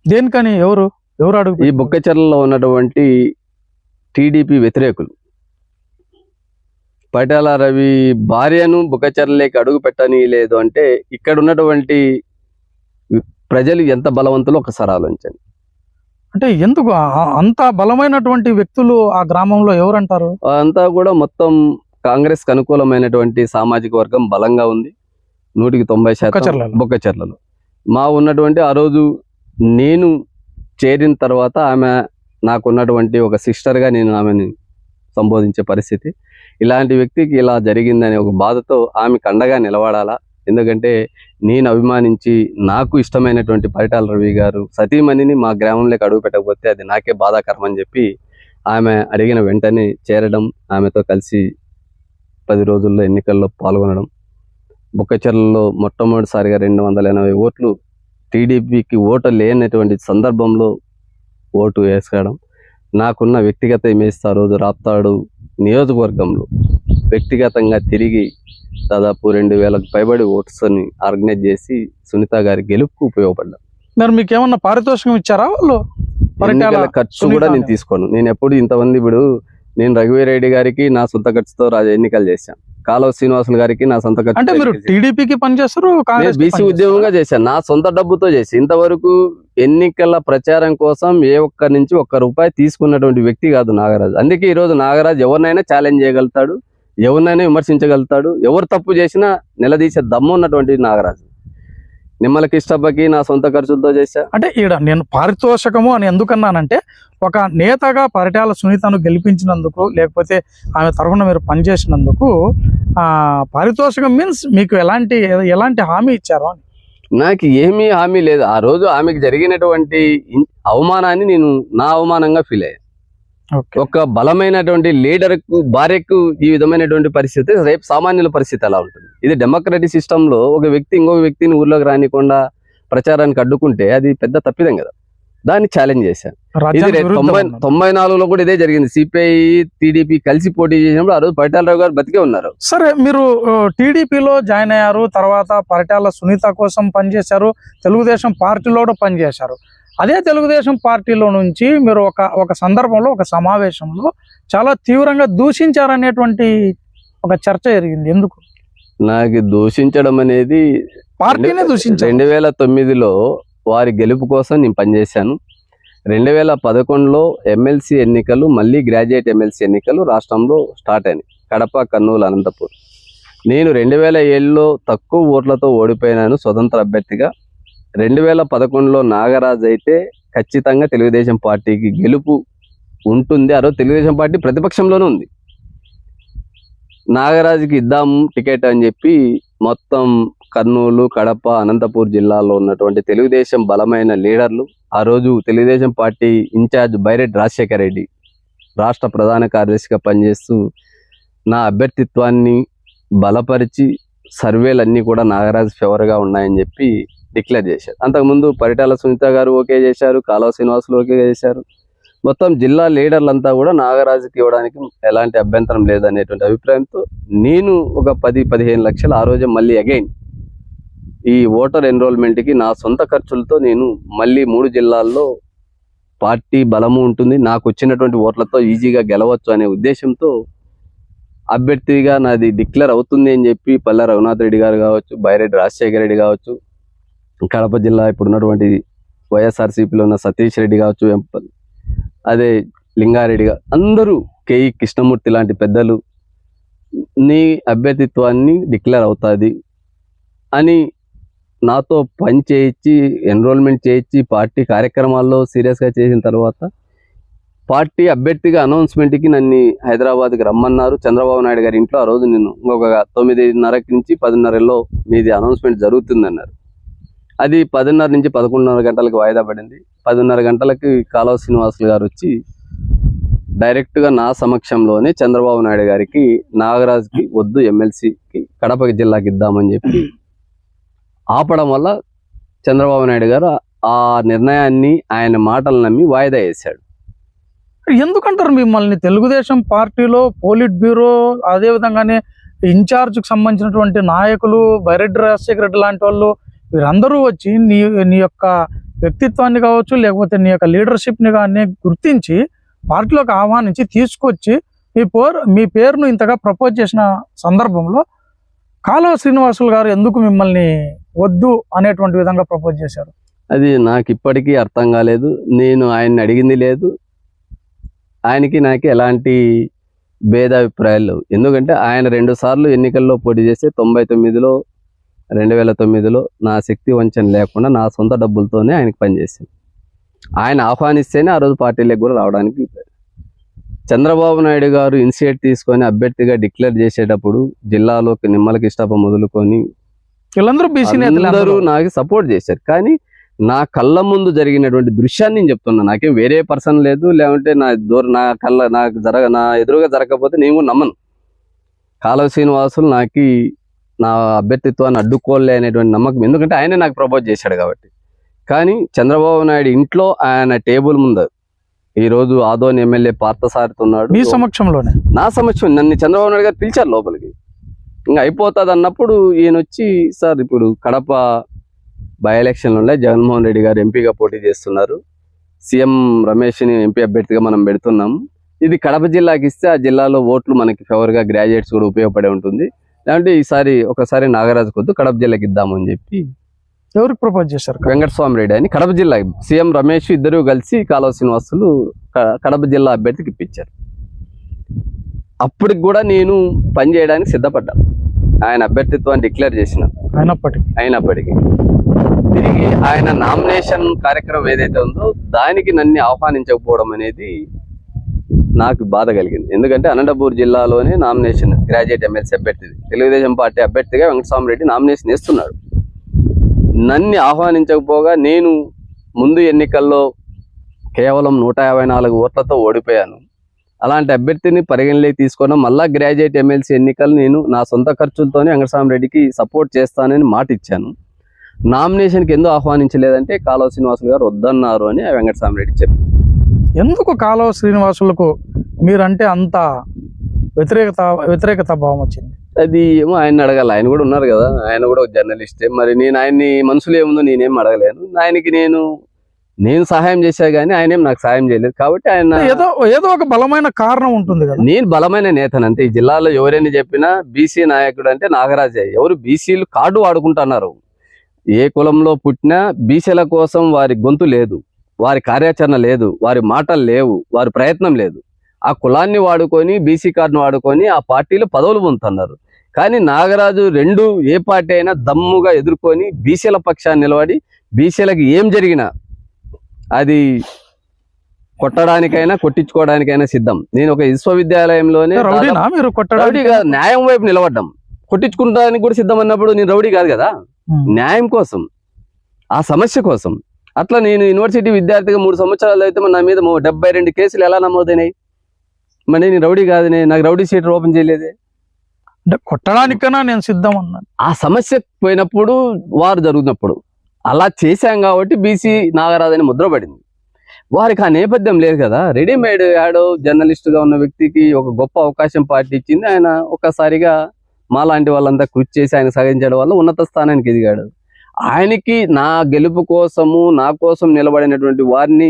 దేనికని? ఎవరు అడుగు?
ఈ బుక్కచెర్లలో ఉన్నటువంటి టీడీపీ వ్యతిరేకులు పరిటాల రవి భార్యను బుక్కచెర్లలోకి అడుగు పెట్టనీయలేదు అంటే ఇక్కడ ఉన్నటువంటి ప్రజలు ఎంత బలవంతులు ఒకసారి ఆలోచించండి.
అంటే ఎందుకు అంత బలమైనటువంటి వ్యక్తులు ఆ గ్రామంలో ఎవరంటారు?
అంతా కూడా మొత్తం కాంగ్రెస్ కు అనుకూలమైనటువంటి సామాజిక వర్గం బలంగా ఉంది. 190% బుక్కచెర్లలో. మా ఉన్నటువంటి ఆ రోజు నేను చేరిన తర్వాత ఆమె నాకున్నటువంటి ఒక సిస్టర్గా నేను ఆమెని సంబోధించే పరిస్థితి. ఇలాంటి వ్యక్తికి ఇలా జరిగిందనే ఒక బాధతో ఆమెకు అండగా నిలబడాలా, ఎందుకంటే నేను అభిమానించి నాకు ఇష్టమైనటువంటి పరిటాల రవి గారు సతీమణిని మా గ్రామంలోకి అడుగు పెట్టకపోతే అది నాకే బాధాకరం అని చెప్పి ఆమె అడిగిన వెంటనే చేరడం, ఆమెతో కలిసి 10 రోజుల్లో ఎన్నికల్లో పాల్గొనడం, బుక్కచెర్లలో మొట్టమొదటిసారిగా 280 ఓట్లు టీడీపీకి ఓటు లేనటువంటి సందర్భంలో ఓటు వేసుకోవడం, నాకున్న వ్యక్తిగత ఇమేజ్ ఆ రోజు రాప్తాడు నియోజకవర్గంలో వ్యక్తిగతంగా తిరిగి దాదాపు 2000కు పైబడి ఓట్స్ని ఆర్గనైజ్ చేసి సునీత గారి గెలుపుకు ఉపయోగపడ్డా.
మరి మీకు ఏమన్నా పారితోషికం ఇచ్చారా వాళ్ళు?
ఎన్నికల ఖర్చు కూడా నేను తీసుకోను. నేను ఎప్పుడు ఇంతమంది ఇప్పుడు నేను రఘువీరెడ్డి గారికి నా సొంత ఖర్చుతో ఎన్నికలు చేశాను. కాలువ శ్రీనివాసులు గారికి నా సొంత ఖర్చు.
అంటే మీరు టీడీపీకి పనిచేస్తారు,
నేను బీసీ ఉద్యమంగా చేశాను, నా సొంత డబ్బుతో చేసి. ఇంతవరకు ఎన్నికల ప్రచారం కోసం ఏ ఒక్కరి నుంచి ₹1 తీసుకున్నటువంటి వ్యక్తి కాదు నాగరాజు. అందుకే ఈ రోజు నాగరాజు ఎవరినైనా ఛాలెంజ్ చేయగలుగుతాడు, ఎవరినైనా విమర్శించగలుగుతాడు, ఎవరు తప్పు చేసినా నిలదీసే దమ్ము ఉన్నటువంటి నాగరాజు. నిమ్మల కిష్టబ్బకి నా సొంత ఖర్చులతో చేశా.
అంటే ఈడ నేను పారితోషకము అని ఎందుకన్నానంటే, ఒక నేతగా పరిటాల సునీతను గెలిపించినందుకు, లేకపోతే ఆమె తరఫున మీరు పనిచేసినందుకు పారితోషకం మీన్స్ మీకు ఎలాంటి హామీ ఇచ్చారు అని.
నాకు ఏమీ హామీ లేదు. ఆ రోజు ఆమెకు జరిగినటువంటి అవమానాన్ని నేను నా అవమానంగా ఫీల్ అయ్యాను. ఒక బలమైనటువంటి లీడర్కు భార్యకు ఈ విధమైనటువంటి పరిస్థితి రేపు సామాన్యుల పరిస్థితి ఎలా ఉంటుంది? ఇది డెమోక్రటిక్ సిస్టంలో ఒక వ్యక్తి ఇంకొక వ్యక్తిని ఊర్లోకి రానికుండా ప్రచారానికి అడ్డుకుంటే అది పెద్ద తప్పిదం కదా. దాన్ని ఛాలెంజ్ చేశాను. ఇది 94లో కూడా ఇదే జరిగింది. సిపిఐ టీడీపీ కలిసి పోటీ చేసినప్పుడు ఆ రోజు పరిటాల రావు గారు బతికే ఉన్నారు.
సరే, మీరు టీడీపీలో జాయిన్ అయ్యారు, తర్వాత పరిటాల సునీత కోసం పనిచేశారు, తెలుగుదేశం పార్టీలో కూడా పనిచేశారు. అదే తెలుగుదేశం పార్టీలో నుంచి మీరు ఒక సందర్భంలో ఒక సమావేశంలో చాలా తీవ్రంగా దూషించారనేటువంటి ఒక చర్చ జరిగింది. ఎందుకు?
నాకు దూషించడం అనేది
పార్టీనే దూషించారు.
2009లో వారి గెలుపు కోసం నేను పనిచేశాను. 2011లో ఎమ్మెల్సీ ఎన్నికలు, మళ్ళీ గ్రాడ్యుయేట్ ఎమ్మెల్సీ ఎన్నికలు రాష్ట్రంలో స్టార్ట్ అయినాయి. కడప, కర్నూలు, అనంతపూర్. నేను 2007లో తక్కువ ఓట్లతో ఓడిపోయినాను స్వతంత్ర అభ్యర్థిగా. 2011లో నాగరాజు అయితే ఖచ్చితంగా తెలుగుదేశం పార్టీకి గెలుపు ఉంటుంది. ఆ రోజు తెలుగుదేశం పార్టీ ప్రతిపక్షంలోనే ఉంది. నాగరాజుకి ఇద్దాము టికెట్ అని చెప్పి మొత్తం కర్నూలు, కడప, అనంతపూర్ జిల్లాలో ఉన్నటువంటి తెలుగుదేశం బలమైన లీడర్లు, ఆ రోజు తెలుగుదేశం పార్టీ ఇన్ఛార్జ్ బైరెడ్డి రాజశేఖర రెడ్డి రాష్ట్ర ప్రధాన కార్యదర్శిగా పనిచేస్తూ నా అభ్యర్థిత్వాన్ని బలపరిచి సర్వేలన్నీ కూడా నాగరాజు ఫేవర్గా ఉన్నాయని చెప్పి డిక్లేర్ చేశారు. అంతకుముందు పరిటాల సునీత గారు ఓకే చేశారు, కాలువ శ్రీనివాసులు ఓకే చేశారు. మొత్తం జిల్లా లీడర్లంతా కూడా నాగరాజుకి ఇవ్వడానికి ఎలాంటి అభ్యంతరం లేదనేటువంటి అభిప్రాయంతో నేను ఒక 10-15 లక్షలు ఆ రోజే మళ్ళీ అగైన్ ఈ ఓటర్ ఎన్రోల్మెంట్కి నా సొంత ఖర్చులతో నేను మళ్ళీ 3 జిల్లాల్లో పార్టీ బలము ఉంటుంది, నాకు వచ్చినటువంటి ఓట్లతో ఈజీగా గెలవచ్చు అనే ఉద్దేశంతో అభ్యర్థిగా నాది డిక్లేర్ అవుతుంది అని చెప్పి పల్లె రఘునాథ్ రెడ్డి గారు కావచ్చు, బైరెడ్డి రాజశేఖర రెడ్డి కావచ్చు, కడప జిల్లా ఇప్పుడు ఉన్నటువంటి వైఎస్ఆర్సీపీలో ఉన్న సతీష్ రెడ్డి కావచ్చు, అదే లింగారెడ్డిగా అందరూ, కేఈ కృష్ణమూర్తి లాంటి పెద్దలు నీ అభ్యర్థిత్వాన్ని డిక్లేర్ అవుతుంది అని నాతో పని చేయించి ఎన్రోల్మెంట్ చేయించి పార్టీ కార్యక్రమాల్లో సీరియస్గా చేసిన తర్వాత పార్టీ అభ్యర్థిగా అనౌన్స్మెంట్కి నన్ను హైదరాబాద్కి రమ్మన్నారు. చంద్రబాబు నాయుడు గారి ఇంట్లో ఆ రోజు నేను ఇంకొక 9:30 నుంచి 10:30లో మీది అనౌన్స్మెంట్ జరుగుతుందన్నారు. అది 10:30 నుంచి 11:30 గంటలకు వాయిదా పడింది. 10:30 గంటలకి కాలువ శ్రీనివాసులు గారు వచ్చి డైరెక్ట్గా నా సమక్షంలోనే చంద్రబాబు నాయుడు గారికి నాగరాజుకి వద్దు, ఎమ్మెల్సీకి కడప జిల్లాకి ఇద్దామని చెప్పి ఆపడం వల్ల చంద్రబాబు నాయుడు గారు ఆ నిర్ణయాన్ని, ఆయన మాటలు నమ్మి వాయిదా వేశాడు.
ఎందుకంటారు మిమ్మల్ని తెలుగుదేశం పార్టీలో పోలిట్ బ్యూరో, అదేవిధంగానే ఇన్ఛార్జ్కి సంబంధించినటువంటి నాయకులు, బైరెడ్డి రాజశేఖర రెడ్డి లాంటి వాళ్ళు వీరందరూ వచ్చి నీ యొక్క వ్యక్తిత్వాన్ని కావచ్చు, లేకపోతే నీ యొక్క లీడర్షిప్ని కానీ గుర్తించి పార్టీలోకి ఆహ్వానించి తీసుకొచ్చి మీ పేరును ఇంతగా ప్రపోజ్ చేసిన సందర్భంలో కాలువ శ్రీనివాసులు గారు ఎందుకు మిమ్మల్ని వద్దు అనేటువంటి విధంగా ప్రపోజ్ చేశారు?
అది నాకు ఇప్పటికీ అర్థం కాలేదు. నేను ఆయన్ని అడిగింది లేదు, ఆయనకి నాకు ఎలాంటి భేదాభిప్రాయాలు లేవు. ఎందుకంటే ఆయన 2 సార్లు ఎన్నికల్లో పోటీ చేస్తే 99లో 2009లో నా శక్తి వంచన లేకుండా నా సొంత డబ్బులతోనే ఆయనకి పనిచేశాను. ఆయన ఆహ్వానిస్తేనే ఆ రోజు పార్టీలకు కూడా రావడానికి. చంద్రబాబు నాయుడు గారు ఇనిషియేట్ తీసుకొని అభ్యర్థిగా డిక్లేర్ చేసేటప్పుడు జిల్లాలోకి నిమ్మల కిష్టప్ప మొదలుకొని
వీళ్ళందరూ బీసీ
అందరూ
నేతలు.
నాకు సపోర్ట్ చేశారు. కానీ నా కళ్ళ ముందు జరిగినటువంటి దృశ్యాన్ని నేను చెప్తున్నా. నాకేం వేరే పర్సన్ లేదు, లేకుంటే నా ఎదురుగా జరగకపోతే నేను కూడా నమ్మను. కాలువ శ్రీనివాసులు నా అభ్యర్థిత్వాన్ని అడ్డుకోలే అనేటువంటి నమ్మకం, ఎందుకంటే ఆయనే నాకు ప్రపోజ్ చేశాడు కాబట్టి. కానీ చంద్రబాబు నాయుడు ఇంట్లో ఆయన టేబుల్ ముందు ఈరోజు ఆదోని ఎమ్మెల్యే పార్థసారథి ఉన్నాడు.
మీ సమక్షంలోనే?
నా సమక్షం. నన్ను చంద్రబాబు నాయుడు గారు పిలిచారు లోపలికి. ఇంకా అయిపోతుంది అన్నప్పుడు ఈయన వచ్చి, సార్ ఇప్పుడు కడప బై ఎలక్షన్లు ఉన్నాయి, జగన్మోహన్ రెడ్డి గారు ఎంపీగా పోటీ చేస్తున్నారు, సీఎం రమేష్ని ఎంపీ అభ్యర్థిగా మనం పెడుతున్నాము, ఇది కడప జిల్లాకి ఇస్తే ఆ జిల్లాలో ఓట్లు మనకి ఫేవర్గా గ్రాడ్యుయేట్స్ కూడా ఉపయోగపడే ఉంటుంది, లేదంటే ఒకసారి నాగరాజు కొద్దు కడప జిల్లాకి ఇద్దాము అని చెప్పి.
ఎవరికి ప్రపోజ్ చేశారు?
వెంకటస్వామి రెడ్డి అని కడప జిల్లా సీఎం రమేష్ ఇద్దరు కలిసి కాలువ శ్రీనివాసులు కడప జిల్లా అభ్యర్థికి ఇప్పించారు. అప్పటికి కూడా నేను పని చేయడానికి సిద్ధపడ్డాను. ఆయన అభ్యర్థిత్వాన్ని డిక్లేర్ చేసిన అయినప్పటికీ తిరిగి ఆయన నామినేషన్ కార్యక్రమం ఏదైతే ఉందో దానికి నన్ను ఆహ్వానించకపోవడం అనేది నాకు బాధ కలిగింది. ఎందుకంటే అనంతపూర్ జిల్లాలోనే నామినేషన్ గ్రాడ్యుయేట్ ఎమ్మెల్సీ అభ్యర్థిది, తెలుగుదేశం పార్టీ అభ్యర్థిగా వెంకటస్వామి రెడ్డి నామినేషన్ వేస్తున్నాడు. నన్ను ఆహ్వానించకపోగా నేను ముందు ఎన్నికల్లో కేవలం 154 ఓట్లతో ఓడిపోయాను. అలాంటి అభ్యర్థిని పరిగణలోకి తీసుకోవడం, మళ్ళా గ్రాడ్యుయేట్ ఎమ్మెల్సీ ఎన్నికలు నేను నా సొంత ఖర్చులతోనే వెంకటస్వామి రెడ్డికి సపోర్ట్ చేస్తానని మాట ఇచ్చాను. నామినేషన్కి ఎందుకు ఆహ్వానించలేదంటే కాలువ శ్రీనివాసులు గారు వద్దన్నారు అని వెంకటస్వామి రెడ్డి చెప్పారు.
ఎందుకు కాలువ శ్రీనివాసులకు మీరంటే అంత వ్యతిరేకత భావం వచ్చింది?
అది ఏమో ఆయన అడగాలి, ఆయన కూడా ఉన్నారు కదా, ఆయన కూడా ఒక జర్నలిస్టే. మరి నేను ఆయన్ని మనసులో ఏముందో నేనేం అడగలేను. ఆయనకి నేను సహాయం చేశా కానీ ఆయన ఏం నాకు సహాయం చేయలేదు. కాబట్టి ఆయన
ఏదో ఒక బలమైన కారణం ఉంటుంది కదా.
నేను బలమైన నేతను అంతే. ఈ జిల్లాలో ఎవరైనా చెప్పినా బీసీ నాయకుడు అంటే నాగరాజే. ఎవరు బీసీలు కార్డు వాడుకుంటున్నారు. ఏ కులంలో పుట్టినా బీసీల కోసం వారి గొంతు లేదు, వారి కార్యాచరణ లేదు, వారి మాటలు లేవు, వారి ప్రయత్నం లేదు. ఆ కులాన్ని వాడుకొని బీసీ కార్డును వాడుకొని ఆ పార్టీలో పదవులు పొందుతున్నారు. కానీ నాగరాజు ఏ పార్టీ అయినా దమ్ముగా ఎదుర్కొని బీసీల పక్షాన్ని నిలబడి బీసీలకు ఏం జరిగినా అది కొట్టడానికైనా కొట్టించుకోవడానికైనా సిద్ధం. నేను ఒక విశ్వవిద్యాలయంలోనే రౌడీగా న్యాయం వైపు నిలబడ్డాం. కొట్టించుకుంటానికి కూడా సిద్ధం అన్నప్పుడు నేను రౌడీ కాదు కదా, న్యాయం కోసం, ఆ సమస్య కోసం. అట్లా నేను యూనివర్సిటీ విద్యార్థిగా 3 సంవత్సరాలు అయితే నా మీద 72 కేసులు ఎలా నమోదైనాయి? మరి నేను రౌడీ కాదనే, నాకు రౌడీ షీటర్ ఓపెన్ చేయలేదే.
అంటే కొట్టడానికైనా నేను సిద్ధం అన్నాను.
ఆ సమస్య పోయినప్పుడు వారు జరుగుతున్నప్పుడు అలా చేశాం కాబట్టి బీసీ నాగరాజు అని ముద్ర పడింది. వారికి ఆ నేపథ్యం లేదు కదా. రెడీమేడ్ యాడో జర్నలిస్టుగా ఉన్న వ్యక్తికి ఒక గొప్ప అవకాశం పార్టీ ఇచ్చింది. ఆయన ఒక్కసారిగా మాలాంటి వాళ్ళంతా కృషి చేసి ఆయన సాధించడం వల్ల ఉన్నత స్థానానికి ఎదిగాడు. ఆయనకి నా గెలుపు కోసము, నా కోసం నిలబడినటువంటి వారిని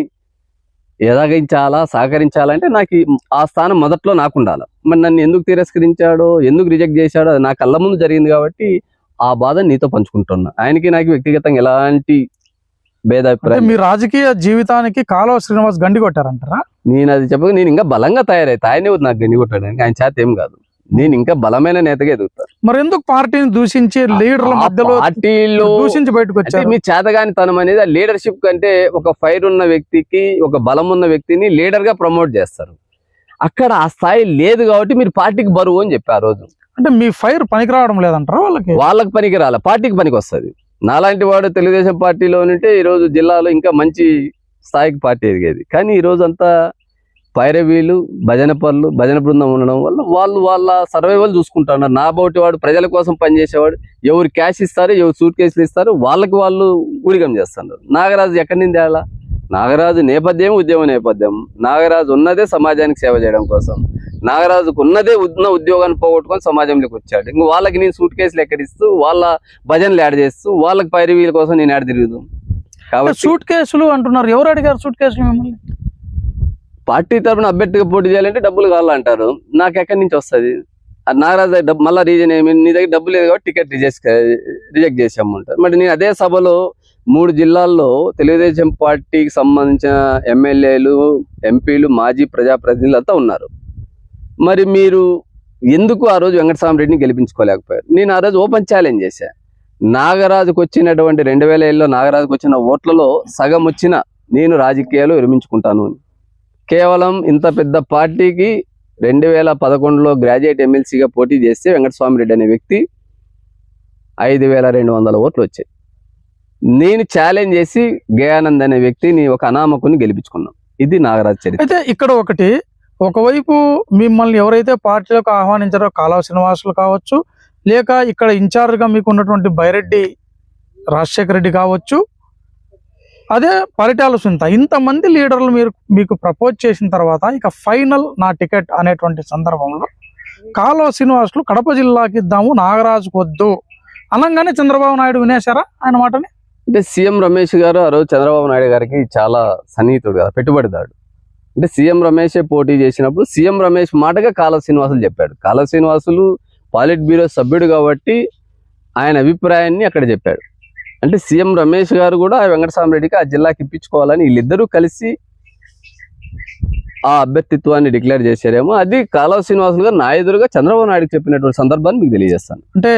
ఎదగించాలా, సహకరించాలంటే నాకు ఆ స్థానం మొదట్లో నాకు ఉండాలి. మరి నన్ను ఎందుకు తిరస్కరించాడో, ఎందుకు రిజెక్ట్ చేశాడో అది నా కళ్ళ ముందు జరిగింది కాబట్టి ఆ బాధ నీతో పంచుకుంటున్నా. ఆయనకి నాకు వ్యక్తిగతంగా ఎలాంటి భేదాభిప్రాయం.
మీ రాజకీయ జీవితానికి కాలువ శ్రీనివాస్ గండి కొట్టారంటారా?
నేను అది చెప్పక నేను ఇంకా బలంగా తయారైతే ఆయనే నాకు గండి కొట్టాడానికి, ఆయన చేత ఏం కాదు. నేను ఇంకా బలమైన నేతగా ఎదుగుతాను.
మరి ఎందుకు పార్టీని దూషించి లీడర్ల మధ్యలో
పార్టీలో
దూషించి బయటకు వచ్చారు?
మీ చేతగాని తనం అనేది లీడర్షిప్ కంటే ఒక ఫైర్ ఉన్న వ్యక్తికి, ఒక బలం ఉన్న వ్యక్తిని లీడర్ గా ప్రమోట్ చేస్తారు. అక్కడ ఆ స్థాయి లేదు కాబట్టి మీరు పార్టీకి బరువు అని చెప్పి ఆ రోజు.
అంటే మీ ఫైర్ పనికి రావడం లేదంటారా?
వాళ్ళకి పనికి రాలే, పార్టీకి పనికి వస్తుంది. నాలాంటి వాడు తెలుగుదేశం పార్టీలో ఉంటే ఈరోజు జిల్లాలో ఇంకా మంచి స్థాయికి పార్టీ ఎదిగేది. కానీ ఈరోజు అంతా పైరవీలు, భజన బృందం ఉండడం వల్ల వాళ్ళు వాళ్ళ సర్వైవల్ చూసుకుంటున్నారు. నా బోటి వాడు ప్రజల కోసం పనిచేసేవాడు ఎవరు క్యాష్ ఇస్తారు, ఎవరు సూట్ కేసులు ఇస్తారు, వాళ్ళకి వాళ్ళు ఊడిగం చేస్తున్నారు. నాగరాజు ఎక్కడి నుంచి తేలా? నాగరాజు నేపథ్యం ఉద్యమ నేపథ్యం. నాగరాజు ఉన్నదే సమాజానికి సేవ చేయడం కోసం. నాగరాజుకు ఉన్నదే ఉన్న ఉద్యోగాన్ని పోగొట్టుకొని సమాజంలోకి వచ్చాడు. ఇంక వాళ్ళకి నేను సూట్ కేసులు ఎక్కడిస్తూ, వాళ్ళ భజనలు యాడ్ చేస్తూ, వాళ్ళకి పైరవీల కోసం నేను యాడ్ తిరుగుదు.
కాబట్టి సూట్ కేసులు అంటున్నారు. ఎవరు అడిగారు సూట్ కేసులు మిమ్మల్ని?
పార్టీ తరఫున అభ్యర్థిగా పోటీ చేయాలంటే డబ్బులు కావాలంటారు. నాకు ఎక్కడి నుంచి వస్తుంది? నాగరాజు మళ్ళీ రీజన్ ఏమి, నీ దగ్గర డబ్బు లేదు కాబట్టి టికెట్ రిజెక్ట్ చేసామంటారు. మరి నేను అదే సభలో 3 జిల్లాల్లో తెలుగుదేశం పార్టీకి సంబంధించిన ఎమ్మెల్యేలు, ఎంపీలు, మాజీ ప్రజాప్రతినిధులు అంతా ఉన్నారు. మరి మీరు ఎందుకు ఆ రోజు వెంకటస్వామి రెడ్డిని గెలిపించుకోలేకపోయారు? నేను ఆ రోజు ఓపెన్ ఛాలెంజ్ చేశా. నాగరాజుకు వచ్చినటువంటి 2007లో నాగరాజుకు వచ్చిన ఓట్లలో సగం వచ్చిన నేను రాజకీయాలు విరమించుకుంటాను. కేవలం ఇంత పెద్ద పార్టీకి 2011లో గ్రాడ్యుయేట్ ఎమ్మెల్సీగా పోటీ చేస్తే వెంకటస్వామి రెడ్డి అనే వ్యక్తి 5200 ఓట్లు వచ్చాయి. నేను ఛాలెంజ్ చేసి గయానంద్ అనే వ్యక్తిని ఒక అనామకుని గెలిపించుకున్నాం. ఇది నాగరాజు చరిత్ర.
అయితే ఇక్కడ ఒకవైపు మిమ్మల్ని ఎవరైతే పార్టీలకు ఆహ్వానించారో కాలువ శ్రీనివాసులు కావచ్చు, లేక ఇక్కడ ఇన్ఛార్జ్గా మీకు ఉన్నటువంటి బైరెడ్డి రాజశేఖర రెడ్డి కావచ్చు, అదే పరిటాల సునీత, ఇంతమంది లీడర్లు మీకు ప్రపోజ్ చేసిన తర్వాత ఇక ఫైనల్ నా టికెట్ అనేటువంటి సందర్భంలో కాలువ శ్రీనివాసులు కడప జిల్లాకి ఇద్దాము, నాగరాజుకు వద్దు అనగానే చంద్రబాబు నాయుడు వినేశారా ఆయన మాటని?
అంటే సీఎం రమేష్ గారు ఆ రోజు చంద్రబాబు నాయుడు గారికి చాలా సన్నిహితుడు కదా, పెట్టుబడిదాడు. అంటే సీఎం రమేషే పోటీ చేసినప్పుడు సీఎం రమేష్ మాటగా కాలువ శ్రీనివాసులు చెప్పాడు. కాలువ శ్రీనివాసులు పాలిట్ బ్యూరో సభ్యుడు కాబట్టి ఆయన అభిప్రాయాన్ని అక్కడ చెప్పాడు. అంటే సీఎం రమేష్ గారు కూడా వెంకటస్వామిరెడ్డికి ఆ జిల్లాకి ఇప్పించుకోవాలని వీళ్ళిద్దరూ కలిసి ఆ అభ్యర్థిత్వాన్ని డిక్లేర్ చేశారేమో. అది కాలువ శ్రీనివాసులు గారు నా ఎదురుగా చంద్రబాబు నాయుడుకి చెప్పినటువంటి సందర్భాన్ని మీకు తెలియజేస్తాను.
అంటే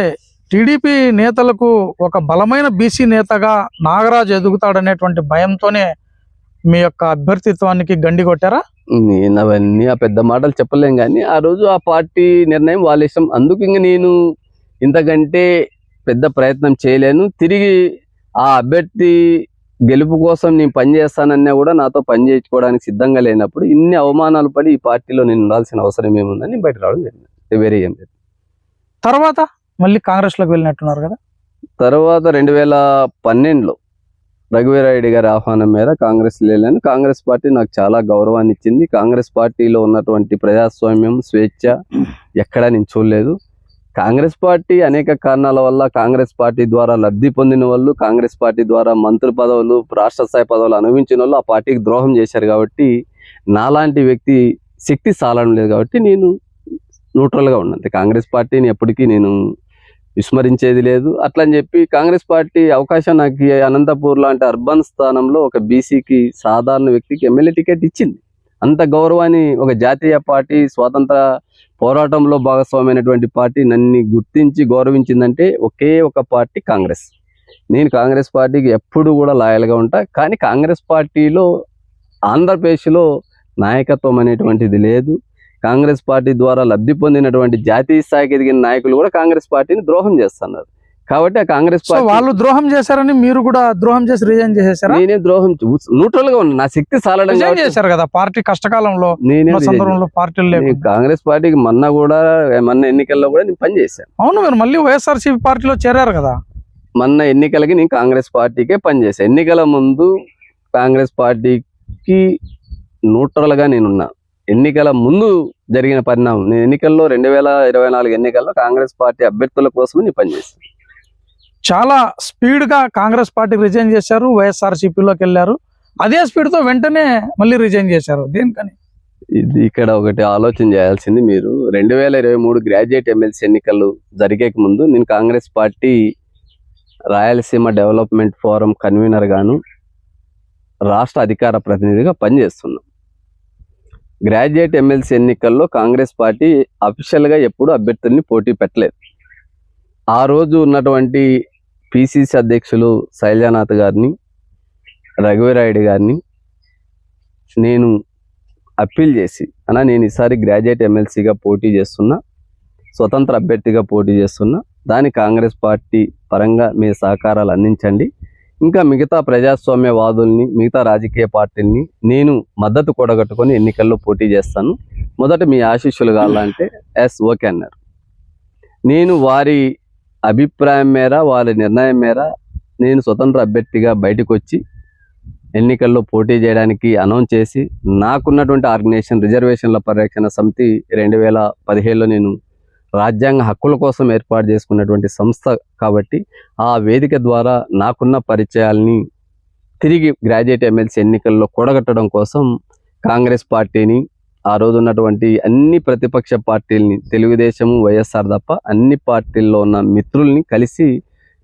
టీడీపీ నేతలకు ఒక బలమైన బీసీ నేతగా నాగరాజు ఎదుగుతాడనేటువంటి భయంతోనే మీ యొక్క అభ్యర్థిత్వానికి గండి కొట్టారా?
నేను అవన్నీ ఆ పెద్ద మాటలు చెప్పలేం, కానీ ఆ రోజు ఆ పార్టీ నిర్ణయం వాళ్ళ ఇష్టం. అందుకు ఇంక నేను ఇంతకంటే పెద్ద ప్రయత్నం చేయలేను. తిరిగి ఆ అభ్యర్థి గెలుపు కోసం నేను పనిచేస్తానన్నా కూడా నాతో పని చేయించుకోవడానికి సిద్ధంగా లేనప్పుడు ఇన్ని అవమానాలు పడి ఈ పార్టీలో నేను ఉండాల్సిన అవసరం ఏముందని బయట రావడం జరిగింది. వేరే ఏం లేదు.
తర్వాత మళ్ళీ కాంగ్రెస్లోకి వెళ్ళినట్టున్నారు కదా?
తర్వాత 2012లో రఘువీరారెడ్డి గారి ఆహ్వానం మేర కాంగ్రెస్ వెళ్ళాను. కాంగ్రెస్ పార్టీ నాకు చాలా గౌరవాన్ని ఇచ్చింది. కాంగ్రెస్ పార్టీలో ఉన్నటువంటి ప్రజాస్వామ్యం, స్వేచ్ఛ ఎక్కడా నేను చూడలేదు. కాంగ్రెస్ పార్టీ అనేక కారణాల వల్ల కాంగ్రెస్ పార్టీ ద్వారా లబ్ధి పొందిన వాళ్ళు, కాంగ్రెస్ పార్టీ ద్వారా మంత్రి పదవులు, రాష్ట్ర స్థాయి పదవులు అనుభవించిన వాళ్ళు ఆ పార్టీకి ద్రోహం చేశారు. కాబట్టి నాలాంటి వ్యక్తి శక్తి సాలడం లేదు. కాబట్టి నేను న్యూట్రల్గా ఉన్నాను. కాంగ్రెస్ పార్టీని ఎప్పటికీ నేను విస్మరించేది లేదు. అట్లా అని చెప్పి కాంగ్రెస్ పార్టీ అవకాశం నాకు అనంతపూర్ లాంటి అర్బన్ స్థానంలో ఒక బీసీకి, సాధారణ వ్యక్తికి ఎమ్మెల్యే టికెట్ ఇచ్చింది. అంత గౌరవాన్ని ఒక జాతీయ పార్టీ, స్వాతంత్ర పోరాటంలో భాగస్వామైనటువంటి పార్టీ నన్ను గుర్తించి గౌరవించిందంటే ఒకే ఒక పార్టీ కాంగ్రెస్. నేను కాంగ్రెస్ పార్టీకి ఎప్పుడు కూడా లాయల్గా ఉంటా. కానీ కాంగ్రెస్ పార్టీలో ఆంధ్రప్రదేశ్లో నాయకత్వం అనేటువంటిది లేదు. కాంగ్రెస్ పార్టీ ద్వారా లబ్ధి పొందినటువంటి జాతీయ స్థాయికి ఎదిగిన నాయకులు కూడా కాంగ్రెస్ పార్టీని ద్రోహం చేస్తున్నారు. కాబట్టి ఆ కాంగ్రెస్ పార్టీ
వాళ్ళు ద్రోహం చేశారని మీరు కూడా ద్రోహం చేసి రిజైన్ చేసేసారా?
నేనే ద్రోహం న్యూట్రల్ గా ఉన్నా. నా శక్తి సాలడం
చేశారు కదా పార్టీ కష్టకాలంలో. పార్టీలు
కాంగ్రెస్ పార్టీకి మొన్న ఎన్నికల్లో కూడా నేను పనిచేశాను.
అవును, మీరు మళ్ళీ వైఎస్ఆర్సీపీ పార్టీలో చేరారు కదా?
మొన్న ఎన్నికలకి నేను కాంగ్రెస్ పార్టీకే పనిచేశాను. ఎన్నికల ముందు కాంగ్రెస్ పార్టీకి న్యూట్రల్ గా నేనున్నా. ఎన్నికల ముందు జరిగిన పరిణామం, నేను ఎన్నికల్లో 2024 ఎన్నికల్లో కాంగ్రెస్ పార్టీ అభ్యర్థుల కోసం నేను పనిచేశాను.
చాలా స్పీడ్ గా కాంగ్రెస్ పార్టీ రిజైన్ చేశారు, వైఎస్ఆర్సీపీలోకి వెళ్ళారు. అదే స్పీడ్ తో వెంటనే మళ్ళీ రిజైన్ చేశారు. దేనికని?
ఇది ఇక్కడ ఒకటి ఆలోచన చేయాల్సింది. మీరు 2023 గ్రాడ్యుయేట్ ఎమ్మెల్సీ ఎన్నికలు జరిగేక ముందు నేను Congress party Rayalaseema development forum convener గాను, రాష్ట్ర అధికార ప్రతినిధిగా పనిచేస్తున్నాను. గ్రాడ్యుయేట్ ఎమ్మెల్సీ ఎన్నికల్లో కాంగ్రెస్ పార్టీ అఫీషియల్గా ఎప్పుడు అభ్యర్థుల్ని పోటీ పెట్టలేదు. ఆ రోజు ఉన్నటువంటి పిసిసి అధ్యక్షులు శైలజానాథ్ గారిని, రఘువీరారెడ్డి గారిని నేను అప్పీల్ చేసి, అన్నా నేను ఈసారి గ్రాడ్యుయేట్ ఎమ్మెల్సీగా పోటీ చేస్తున్నా, స్వతంత్ర అభ్యర్థిగా పోటీ చేస్తున్నా, దాని కాంగ్రెస్ పార్టీ పరంగా మీ సహకారాలు అందించండి. ఇంకా మిగతా ప్రజాస్వామ్యవాదుల్ని, మిగతా రాజకీయ పార్టీల్ని నేను మద్దతు కూడగట్టుకొని ఎన్నికల్లో పోటీ చేస్తాను, మొదట మీ ఆశీస్సులు కావాలంటే ఎస్ ఓకే అన్నారు. నేను వారి అభిప్రాయం మేర, వారి నిర్ణయం మేర నేను స్వతంత్ర అభ్యర్థిగా బయటకు వచ్చి ఎన్నికల్లో పోటీ చేయడానికి అనౌన్స్ చేసి, నాకున్నటువంటి ఆర్గనైజేషన్ రిజర్వేషన్ల పరిరక్షణ సమితి 2017లో నేను రాజ్యాంగ హక్కుల కోసం ఏర్పాటు చేసుకున్నటువంటి సంస్థ కాబట్టి ఆ వేదిక ద్వారా నాకున్న పరిచయాల్ని తిరిగి గ్రాడ్యుయేట్ ఎమ్మెల్సీ ఎన్నికల్లో కూడగట్టడం కోసం కాంగ్రెస్ పార్టీని, ఆ రోజు ఉన్నటువంటి అన్ని ప్రతిపక్ష పార్టీలని, తెలుగుదేశం, వైఎస్ఆర్ తప్ప అన్ని పార్టీల్లో ఉన్న మిత్రుల్ని కలిసి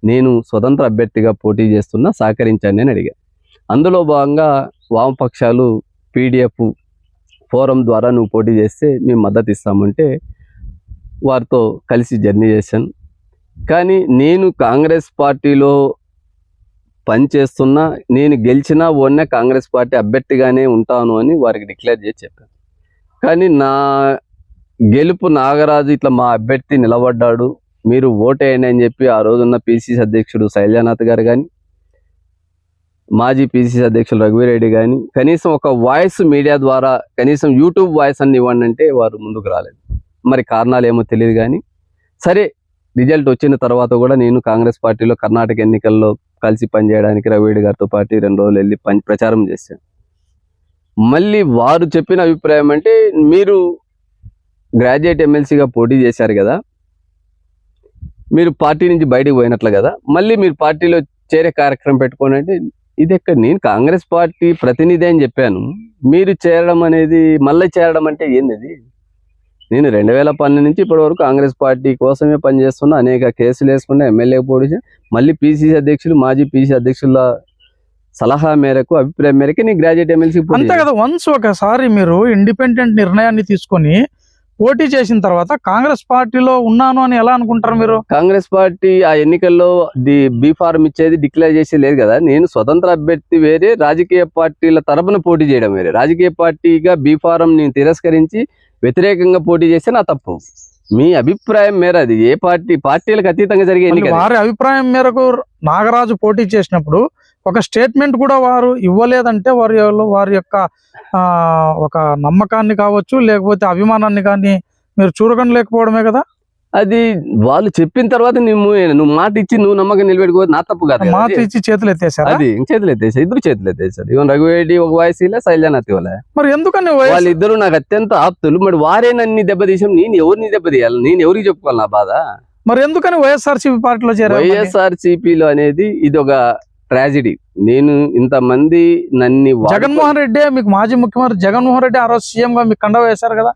నేను స్వతంత్ర అభ్యర్థిగా పోటీ చేస్తున్నా, సహకరించండి అని అడిగా. అందులో భాగంగా వామపక్షాలు పీడిఎఫ్ ఫోరం ద్వారా నువ్వు పోటీ చేస్తే మేము మద్దతు ఇస్తామంటే వారితో కలిసి జర్నీ చేశాను. కానీ నేను కాంగ్రెస్ పార్టీలో పనిచేస్తున్నా, నేను గెలిచినా ఓడినా కాంగ్రెస్ పార్టీ అభ్యర్థిగానే ఉంటాను అని వారికి డిక్లేర్ చేసి చెప్పాను. కానీ నా గెలుపు నాగరాజు ఇట్లా మా అభ్యర్థి నిలబడ్డాడు, మీరు ఓటేయండి అని చెప్పి ఆ రోజున్న పిసిసి అధ్యక్షుడు శైలజానాథ్ గారు కానీ, మాజీ పిసిసి అధ్యక్షులు రఘువీరెడ్డి కానీ కనీసం ఒక వాయిస్ మీడియా ద్వారా కనీసం యూట్యూబ్ వాయిస్ అని ఇవ్వండి అంటే వారు ముందుకు రాలేదు. మరి కారణాలు ఏమో తెలియదు కానీ సరే, రిజల్ట్ వచ్చిన తర్వాత కూడా నేను కాంగ్రెస్ పార్టీలో కర్ణాటక ఎన్నికల్లో కలిసి పనిచేయడానికి రఘువీరెడ్డి గారితో పాటు 2 రోజులు వెళ్ళి ప్రచారం చేశాను. మళ్ళీ వారు చెప్పిన అభిప్రాయం అంటే, మీరు గ్రాడ్యుయేట్ ఎమ్మెల్సీగా పోటీ చేశారు కదా, మీరు పార్టీ నుంచి బయటకు పోయినట్లు కదా, మళ్ళీ మీరు పార్టీలో చేరే కార్యక్రమం పెట్టుకోండి అంటే, ఇది ఎక్కడ, నేను కాంగ్రెస్ పార్టీ ప్రతినిధి అని చెప్పాను, మీరు చేరడం అనేది మళ్ళీ చేరడం అంటే ఏంది? నేను 2012 నుంచి ఇప్పటి వరకు కాంగ్రెస్ పార్టీ కోసమే పనిచేస్తున్నా, అనేక కేసులు వేసుకున్నా, ఎమ్మెల్యే పోటీ మళ్ళీ పిసిసి అధ్యక్షులు, మాజీ పిసిసి అధ్యక్షుల సలహా మేరకు, అభిప్రాయం మేరకు నేను గ్రాడ్యుయేట్ ఎమ్మెల్సీ
అంతే కదా. వన్స్ ఒకసారి మీరు ఇండిపెండెంట్ నిర్ణయాన్ని తీసుకొని పోటీ చేసిన తర్వాత కాంగ్రెస్ పార్టీలో ఉన్నాను అని ఎలా అనుకుంటారు మీరు?
కాంగ్రెస్ పార్టీ ఆ ఎన్నికల్లో బీ ఫార్మ్ ఇచ్చేది డిక్లేర్ చేసి లేదు కదా. నేను స్వతంత్ర అభ్యర్థి వేరే, రాజకీయ పార్టీల తరపున పోటీ చేయడం వేరే. రాజకీయ పార్టీగా బీ ఫారం నేను తిరస్కరించి వ్యతిరేకంగా పోటీ చేస్తే నా తప్పు. మీ అభిప్రాయం మేర అది ఏ పార్టీలకు అతీతంగా జరిగే ఎన్నిక.
వారి అభిప్రాయం మేరకు నాగరాజు పోటీ చేసినప్పుడు ఒక స్టేట్మెంట్ కూడా వారు ఇవ్వలేదంటే వారి యొక్క ఒక నమ్మకాన్ని కావచ్చు, లేకపోతే అభిమానాన్ని కానీ మీరు చూడగలేకపోవడమే కదా.
అది వాళ్ళు చెప్పిన తర్వాత నువ్వు మాట ఇచ్చి నువ్వు నమ్మకం నిలబెట్టుకోవద్దు, నా తప్పు కాదు.
మాట ఇచ్చి చేతులు ఎత్తేసారు.
అది చేతులు ఎత్తేసారు, ఇద్దరు చేతులు ఎత్తేసారు. ఇవన్ రఘువరెడ్డి ఒక వాయిస్ ఇలా, శైలజానాథ్ ఇవ్వలే.
మరి ఎందుకని
వాళ్ళిద్దరు నాకు అత్యంత ఆప్తులు. మరి వారే నన్ను దెబ్బతీసాం, నేను ఎవరిని దెబ్బతీయాలి? నేను ఎవరికి చెప్పుకోవాలి నా బాధ?
మరి ఎందుకని వైఎస్ఆర్సీపీ పార్టీలో చేరారు?
వైఎస్ఆర్సీపీలో అనేది ఇది ఒక ట్రాజిడీ. నేను ఇంతమంది నన్ను,
జగన్మోహన్ రెడ్డి మీకు మాజీ ముఖ్యమంత్రి జగన్మోహన్ రెడ్డి ఆ రోజు సీఎం గా మీకు కండ వేశారు కదా.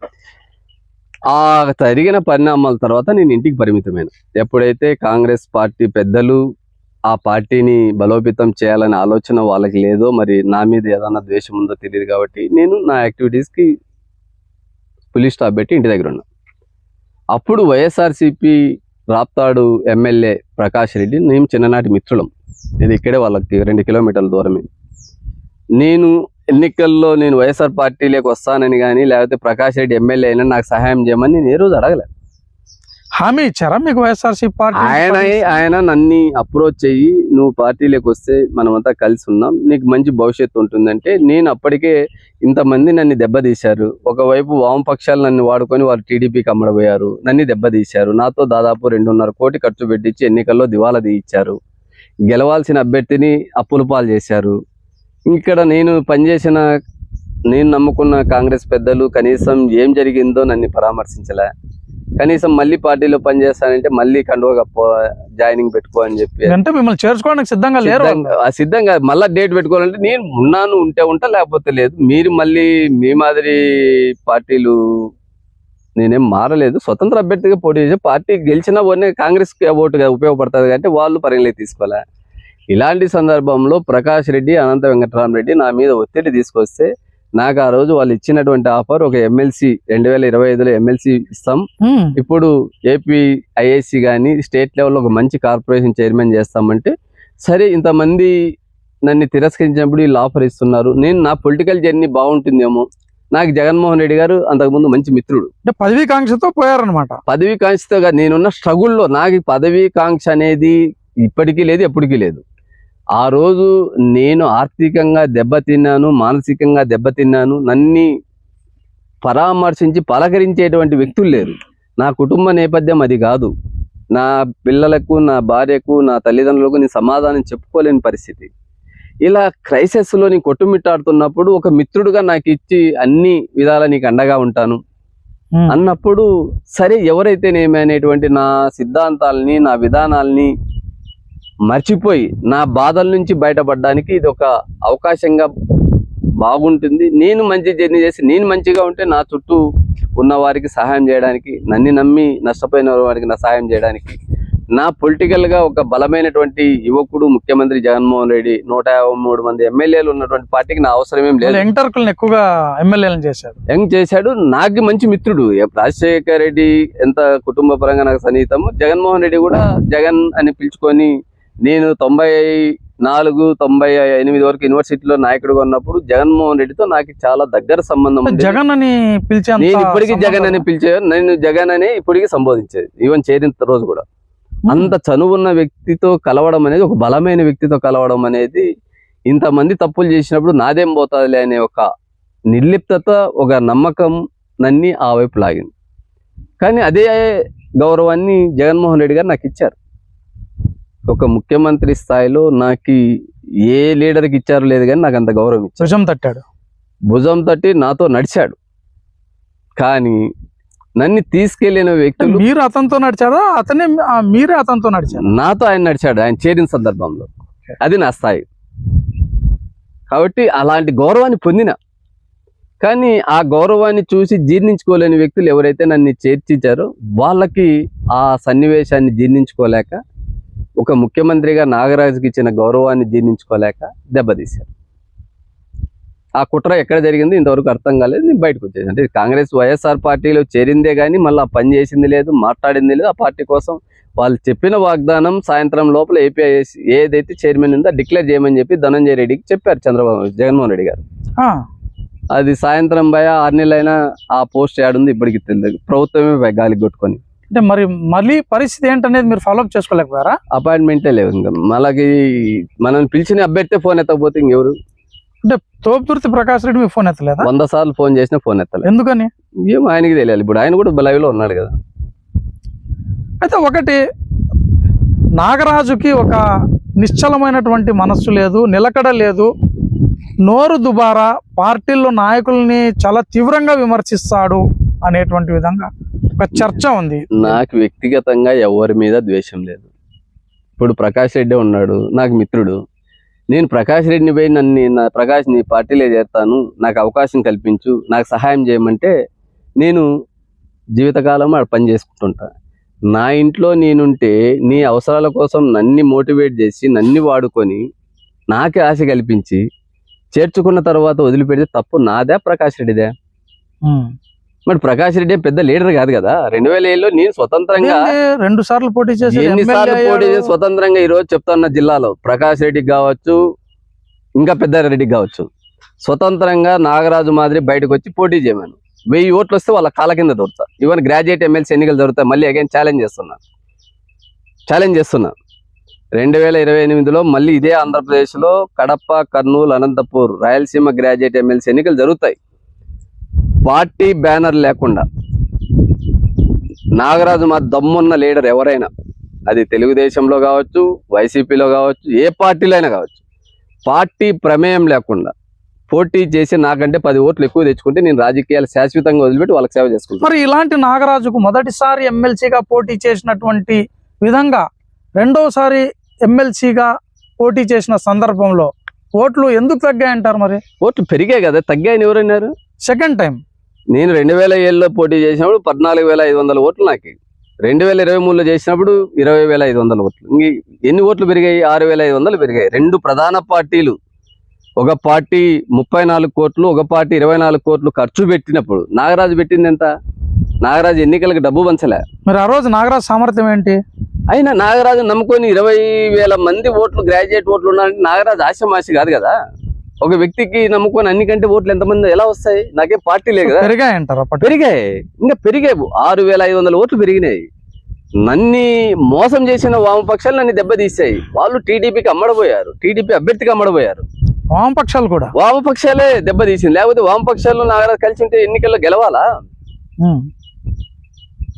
ఆ జరిగిన పరిణామాల తర్వాత నేను ఇంటికి పరిమితమైన. ఎప్పుడైతే కాంగ్రెస్ పార్టీ పెద్దలు ఆ పార్టీని బలోపేతం చేయాలనే ఆలోచన వాళ్ళకి లేదో, మరి నా మీద ఏదన్నా ద్వేషం ఉందో తెలియదు కాబట్టి నేను నా యాక్టివిటీస్కి పులి స్టాప్ పెట్టి ఇంటి దగ్గర ఉన్నా. అప్పుడు వైఎస్ఆర్సీపీ రాప్తాడు ఎమ్మెల్యే ప్రకాష్ రెడ్డి, నేను చిన్ననాటి మిత్రులం. ఇది ఇక్కడే, వాళ్ళకి 2 కిలోమీటర్ల దూరమే. నేను ఎన్నికల్లో నేను వైఎస్ఆర్ పార్టీలోకి వస్తానని కానీ, లేకపోతే ప్రకాష్ రెడ్డి ఎమ్మెల్యే అయినా నాకు సహాయం చేయమని నేను ఏ రోజు అడగలేదు.
హామీ ఇచ్చారా మీకు వైఎస్ఆర్సీపీ పార్టీ?
ఆయన నన్ను అప్రోచ్ చెయ్యి, నువ్వు పార్టీలోకి వస్తే మనమంతా కలిసి ఉన్నాం, నీకు మంచి భవిష్యత్తు ఉంటుందంటే, నేను అప్పటికే ఇంతమంది నన్ను దెబ్బతీశారు. ఒకవైపు వామపక్షాలు నన్ను వాడుకొని వారు టీడీపీకి అమ్మడబోయారు, నన్ను దెబ్బతీశారు. నాతో దాదాపు 2.5 కోటి ఖర్చు పెట్టించి ఎన్నికల్లో దివాలా తీయించారు. గెలవాల్సిన అభ్యర్థిని అప్పుల పాలు చేశారు. ఇక్కడ నేను పనిచేసిన, నేను నమ్ముకున్న కాంగ్రెస్ పెద్దలు కనీసం ఏం జరిగిందో నన్ను పరామర్శించలే. కనీసం మళ్ళీ పార్టీలో పనిచేస్తానంటే మళ్ళీ కండువ జాయినింగ్ పెట్టుకో అని చెప్పి,
అంటే మిమ్మల్ని చేర్చుకోవడానికి సిద్ధంగా లేరు.
సిద్ధంగా మళ్ళీ డేట్ పెట్టుకోవాలంటే నేను ఉన్నాను, ఉంటే లేకపోతే లేదు. మీరు మళ్ళీ మీ మాదిరి పార్టీలు, నేనేం మారలేదు. స్వతంత్ర అభ్యర్థిగా పోటీ చేసి పార్టీ గెలిచినా పోనీ కాంగ్రెస్కి ఓటుగా ఉపయోగపడుతుంది కాబట్టి వాళ్ళు పరిగణలోకి తీసుకోలే. ఇలాంటి సందర్భంలో ప్రకాష్ రెడ్డి, అనంత వెంకటరామరెడ్డి నా మీద ఒత్తిడి తీసుకొస్తే, నాకు ఆ రోజు వాళ్ళు ఇచ్చినటువంటి ఆఫర్, ఒక ఎమ్మెల్సీ 2025లో ఎమ్మెల్సీ ఇస్తాం, ఇప్పుడు ఏపీ ఐఏసీ కానీ స్టేట్ లెవెల్లో ఒక మంచి కార్పొరేషన్ చైర్మన్ చేస్తామంటే, సరే ఇంతమంది నన్ను తిరస్కరించినప్పుడు వీళ్ళు ఆఫర్ ఇస్తున్నారు, నేను నా పొలిటికల్ జర్నీ బాగుంటుందేమో. నాకు జగన్మోహన్ రెడ్డి గారు అంతకుముందు మంచి మిత్రుడు.
పదవీ కాంక్షతో పోయారనమాట.
పదవీ కాంక్షతో కాదు, నేనున్న స్ట్రగుల్లో నాకు పదవీ కాంక్ష అనేది ఇప్పటికీ లేదు, ఎప్పటికీ లేదు. ఆ రోజు నేను ఆర్థికంగా దెబ్బతిన్నాను, మానసికంగా దెబ్బతిన్నాను. నన్ను పరామర్శించి పలకరించేటువంటి వ్యక్తులు లేరు. నా కుటుంబ నేపథ్యం అది కాదు. నా పిల్లలకు, నా భార్యకు, నా తల్లిదండ్రులకు నేను సమాధానం చెప్పుకోలేని పరిస్థితి. ఇలా క్రైసిస్లో నేను కొట్టుమిట్టాడుతున్నప్పుడు ఒక మిత్రుడుగా నాకు ఇచ్చి అన్ని విధాలా నీకు అండగా ఉంటాను అన్నప్పుడు, సరే ఎవరైతేనేమనేటువంటి నా సిద్ధాంతాలని, నా విధానాలని మర్చిపోయి నా బాధల నుంచి బయటపడడానికి ఇది ఒక అవకాశంగా బాగుంటుంది. నేను మంచి జర్నీ చేసి నేను మంచిగా ఉంటే నా చుట్టూ ఉన్న వారికి సహాయం చేయడానికి, నన్ను నమ్మి నష్టపోయిన వారికి నా సహాయం చేయడానికి, నా పొలిటికల్గా ఒక బలమైనటువంటి యువకుడు ముఖ్యమంత్రి జగన్మోహన్ రెడ్డి, 153 మంది ఎమ్మెల్యేలు ఉన్నటువంటి పార్టీకి నా అవసరమేం లేదు.
ఎక్కువగా ఎమ్మెల్యేలను చేశాడు. నాకు మంచి మిత్రుడు. రాజశేఖర్ రెడ్డి ఎంత కుటుంబ పరంగా నాకు సన్నిహితము, జగన్మోహన్ రెడ్డి కూడా జగన్ అని పిలుచుకొని, నేను 94-98 వరకు యూనివర్సిటీలో నాయకుడిగా ఉన్నప్పుడు జగన్మోహన్ రెడ్డితో నాకు చాలా దగ్గర సంబంధం ఉంది. జగన్ అని పిలిచే,
నేను ఇప్పటికీ జగన్ అని పిలిచేవారు, నేను జగన్ అని ఇప్పటికీ సంబోధించేది, ఈవెన్ చేరిన రోజు కూడా. అంత చనువున్న వ్యక్తితో కలవడం అనేది, ఒక బలమైన వ్యక్తితో కలవడం అనేది, ఇంతమంది తప్పులు చేసినప్పుడు నాదేం పోతాదిలే అనే ఒక నిర్లిప్తత, ఒక నమ్మకం నన్ని ఆ వైపు లాగింది. కానీ అదే గౌరవాన్ని జగన్మోహన్ రెడ్డి గారు నాకు ఇచ్చారు. ఒక ముఖ్యమంత్రి స్థాయిలో నాకు ఏ లీడర్కి ఇచ్చారో లేదు కానీ నాకు అంత గౌరవం ఇచ్చారు.
భుజం తట్టాడు,
భుజం తట్టి నాతో నడిచాడు. కానీ నన్ను తీసుకెళ్లిన వ్యక్తులు,
మీరు అతనితో నడిచారా, మీరే అతనితో నడిచారు?
నాతో ఆయన నడిచాడు, ఆయన చేరిన సందర్భంలో. అది నా స్థాయి. కాబట్టి అలాంటి గౌరవాన్ని పొందిన, కానీ ఆ గౌరవాన్ని చూసి జీర్ణించుకోలేని వ్యక్తులు ఎవరైతే నన్ను చేర్చించారో వాళ్ళకి ఆ సన్నివేశాన్ని జీర్ణించుకోలేక, ఒక ముఖ్యమంత్రిగా నాగరాజుకి ఇచ్చిన గౌరవాన్ని జీర్ణించుకోలేక దెబ్బతీశారు. ఆ కుట్ర ఎక్కడ జరిగింది ఇంతవరకు అర్థం కాలేదు. నేను బయటకు వచ్చేది. అంటే కాంగ్రెస్ వైఎస్ఆర్ పార్టీలో చేరిందే కానీ మళ్ళీ ఆ పని చేసింది లేదు, మాట్లాడింది లేదు. ఆ పార్టీ కోసం వాళ్ళు చెప్పిన వాగ్దానం సాయంత్రం లోపల ఏపీఐఎస్ ఏదైతే చైర్మన్ ఉందో డిక్లేర్ చేయమని చెప్పి ధనంజయ రెడ్డికి చెప్పారు జగన్మోహన్ రెడ్డి గారు. అది సాయంత్రం 6 నెలలైనా ఆ పోస్ట్ యాడుంది ఇప్పటికి తెలియదు. ప్రభుత్వమే గాలికి కొట్టుకొని.
అంటే మరి మళ్ళీ పరిస్థితి ఏంటనేది మీరు ఫాలోఅప్ చేసుకోలేకపోయారా?
అపాయింట్మెంటే లేవు. ఇంకా మళ్ళీ మనం పిలిచిన అభ్యర్థి ఫోన్ ఎత్తకపోతే ఇంకెవరు?
అంటే తోపుదుర్తి ప్రకాష్ రెడ్డి మీ ఫోన్ ఎత్తలేదా?
100 సార్లు ఫోన్ చేసినా ఫోన్ ఎత్తలేదు.
ఎందుకని?
ఏమో ఆయనకి తెలియాలి. ఇప్పుడు ఆయన కూడా లైవ్ లో ఉన్నాడు కదా.
అయితే ఒకటి, నాగరాజుకి ఒక నిశ్చలమైనటువంటి మనస్సు లేదు, నిలకడ లేదు, నోరు దుబారా, పార్టీల్లో నాయకుల్ని చాలా తీవ్రంగా విమర్శిస్తాడు అనేటువంటి విధంగా ఒక చర్చ ఉంది.
నాకు వ్యక్తిగతంగా ఎవరి మీద ద్వేషం లేదు. ఇప్పుడు ప్రకాష్ రెడ్డి ఉన్నాడు, నాకు మిత్రుడు. నేను ప్రకాష్ రెడ్డిని పోయి ప్రకాష్ నీ పార్టీలో చేరుతాను, నాకు అవకాశం కల్పించు, నాకు సహాయం చేయమంటే నేను జీవితకాలం ఆడ పని చేసుకుంటుంటా. నా ఇంట్లో నేనుంటే నీ అవసరాల కోసం నన్ను మోటివేట్ చేసి నన్ను వాడుకొని నాకే ఆశ కల్పించి చేర్చుకున్న తర్వాత వదిలిపెడితే తప్పు నాదే ప్రకాష్ రెడ్డిదే? మరి ప్రకాష్ రెడ్డి పెద్ద లీడర్ కాదు కదా. 2007లో నేను స్వతంత్రంగా
2 సార్లు పోటీ చేసి,
ఎన్నిసార్లు పోటీ చేసి స్వతంత్రంగా ఈ రోజు చెప్తున్న జిల్లాలో ప్రకాష్ రెడ్డికి కావచ్చు, ఇంకా పెద్దారెడ్డికి కావచ్చు, స్వతంత్రంగా నాగరాజు మాదిరి బయటకు వచ్చి పోటీ చేయమను. 1000 ఓట్లు వస్తే వాళ్ళ కాళ్ళ కింద దొరుకుతా. ఈవెన్ గ్రాడ్యుయేట్ ఎమ్మెల్సీ ఎన్నికలు జరుగుతాయి. మళ్ళీ అగైన్ ఛాలెంజ్ చేస్తున్నా 2028లో మళ్ళీ ఇదే ఆంధ్రప్రదేశ్లో కడప, కర్నూలు, అనంతపూర్, రాయలసీమ గ్రాడ్యుయేట్ ఎమ్మెల్సీ ఎన్నికలు జరుగుతాయి. పార్టీ బ్యానర్ లేకుండా నాగరాజు మా దమ్మున్న లీడర్ ఎవరైనా, అది తెలుగుదేశంలో కావచ్చు, వైసీపీలో కావచ్చు, ఏ పార్టీలో అయినా కావచ్చు, పార్టీ ప్రమేయం లేకుండా పోటీ చేసి నాకంటే 10 ఓట్లు ఎక్కువ తెచ్చుకుంటే నేను రాజకీయాలు శాశ్వతంగా వదిలిపెట్టి వాళ్ళకి సేవ చేసుకుంటాను.
మరి ఇలాంటి నాగరాజుకు మొదటిసారి ఎమ్మెల్సీగా పోటీ చేసినటువంటి విధంగా రెండోసారి ఎమ్మెల్సీగా పోటీ చేసిన సందర్భంలో ఓట్లు ఎందుకు తగ్గాయంటారు? మరి
ఓట్లు పెరిగాయి కదా, తగ్గాయని ఎవరన్నారు?
సెకండ్ టైం
నేను 2007లో పోటీ చేసినప్పుడు 14,500 ఓట్లు నాకు. 2023లో చేసినప్పుడు 20,500 ఓట్లు. ఎన్ని ఓట్లు పెరిగాయి? 6,500 పెరిగాయి. 2 ప్రధాన పార్టీలు, ఒక పార్టీ 34 కోట్లు, ఒక పార్టీ 24 కోట్లు ఖర్చు పెట్టినప్పుడు నాగరాజు పెట్టింది ఎంత? నాగరాజు ఎన్నికలకు డబ్బు పంచలే.
మరి ఆ రోజు నాగరాజు సామర్థ్యం ఏంటి?
అయినా నాగరాజు నమ్ముకొని 20,000 మంది ఓట్లు, గ్రాడ్యుయేట్ ఓట్లు ఉన్నారంటే నాగరాజు ఆశమాషి కాదు కదా. ఒక వ్యక్తికి నమ్ముకొని అన్నికంటే ఓట్లు ఎంతమంది ఎలా వస్తాయి? నాకేం పార్టీ లేదు కదా.
పెరిగాయంటారు?
పెరిగాయి, ఇంకా పెరిగాయి. 6,500 ఓట్లు పెరిగినాయి. నన్ని మోసం చేసిన వామపక్షాలు నన్ను దెబ్బతీసాయి. వాళ్ళు టీడీపీకి అమ్మడబోయారు, టీడీపీ అభ్యర్థికి అమ్మడబోయారు.
వామపక్షాలు కూడా,
వామపక్షాలే దెబ్బతీసింది. లేకపోతే వామపక్షాలు నాగరాజు కలిసి ఉంటే ఎన్నికల్లో గెలవాలా?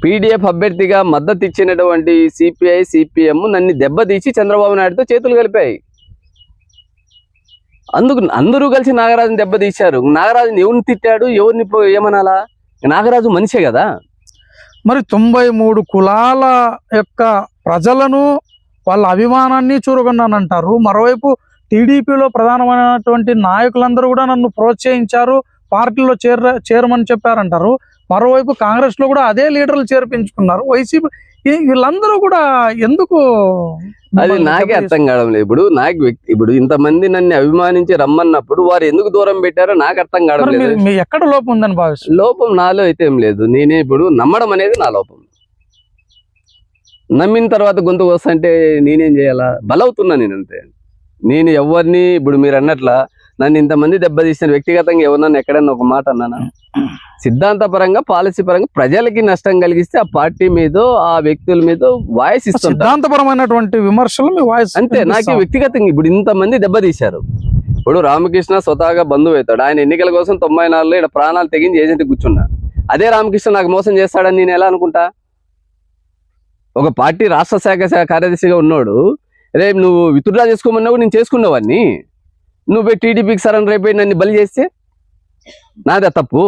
పీడీఎఫ్ అభ్యర్థిగా మద్దతు ఇచ్చినటువంటి సిపిఐ, సిపిఎం నన్ను దెబ్బతీసి చంద్రబాబు నాయుడుతో చేతులు కలిపాయి. అందుకు అందరూ కలిసి నాగరాజుని దెబ్బతీశారు. నాగరాజుని ఎవరిని తిట్టాడు, ఎవరిని ఏమనాలా? నాగరాజు మనిషే కదా.
మరి 93 కులాల యొక్క ప్రజలను, వాళ్ళ అభిమానాన్ని చూరగొన్నానంటారు. మరోవైపు టీడీపీలో ప్రధానమైనటువంటి నాయకులందరూ కూడా నన్ను ప్రోత్సహించారు, పార్టీలో చేరమని చెప్పారంటారు. మరోవైపు కాంగ్రెస్ లో కూడా అదే లీడర్లు చేర్పించుకున్నారు. వైసీపీ, వీళ్ళందరూ కూడా ఎందుకు?
అది నాకే అర్థం కావడం లేదు. ఇప్పుడు ఇంతమంది నన్ను అభిమానించి రమ్మన్నప్పుడు వారు ఎందుకు దూరం పెట్టారో నాకు అర్థం కావడం లేదు.
ఎక్కడ లోపం ఉందని భావిస్తారు?
లోపం నాలో అయితే ఏం లేదు. నేనే ఇప్పుడు నమ్మడం అనేది నా లోపం. నమ్మిన తర్వాత గొంతుకు వస్తుంటే నేనేం చేయాలా? బలవుతున్నా నేను అంతే. నేను ఎవరిని, ఇప్పుడు మీరు అన్నట్ల నన్ను ఇంతమంది దెబ్బతీసిన వ్యక్తిగతంగా ఎవరన్నా ఎక్కడన్నా ఒక మాట అన్నానా? సిద్ధాంతపరంగా పాలసీ పరంగా ప్రజలకి నష్టం కలిగిస్తే ఆ పార్టీ మీద ఆ వ్యక్తుల మీద వాయిస్ ఇస్తుంటారు.
సిద్ధాంతపరమైనటువంటి విమర్శలు మీ వాయిస్
అంతే. నాకు వ్యక్తిగతంగా ఇప్పుడు ఇంతమంది దెబ్బతీశారు. ఇప్పుడు రామకృష్ణ స్వతహాగా బంధువు అవుతాడు. ఆయన ఎన్నికల కోసం 94లో ఇక్కడ ప్రాణాలు తెగించి ఏజెంట్ కూర్చున్నా. అదే రామకృష్ణ నాకు మోసం చేస్తాడని నేను ఎలా అనుకుంటా? ఒక పార్టీ రాష్ట్ర శాఖ కార్యదర్శిగా ఉన్నాడు, రేపు నువ్వు విత్డ్రా చేసుకోమన్నావు, నేను చేసుకున్నావన్నీ, నువ్వు టీడీపీకి సరెండర్ అయిపోయి నన్ను బలి చేస్తే నాదే తప్పు.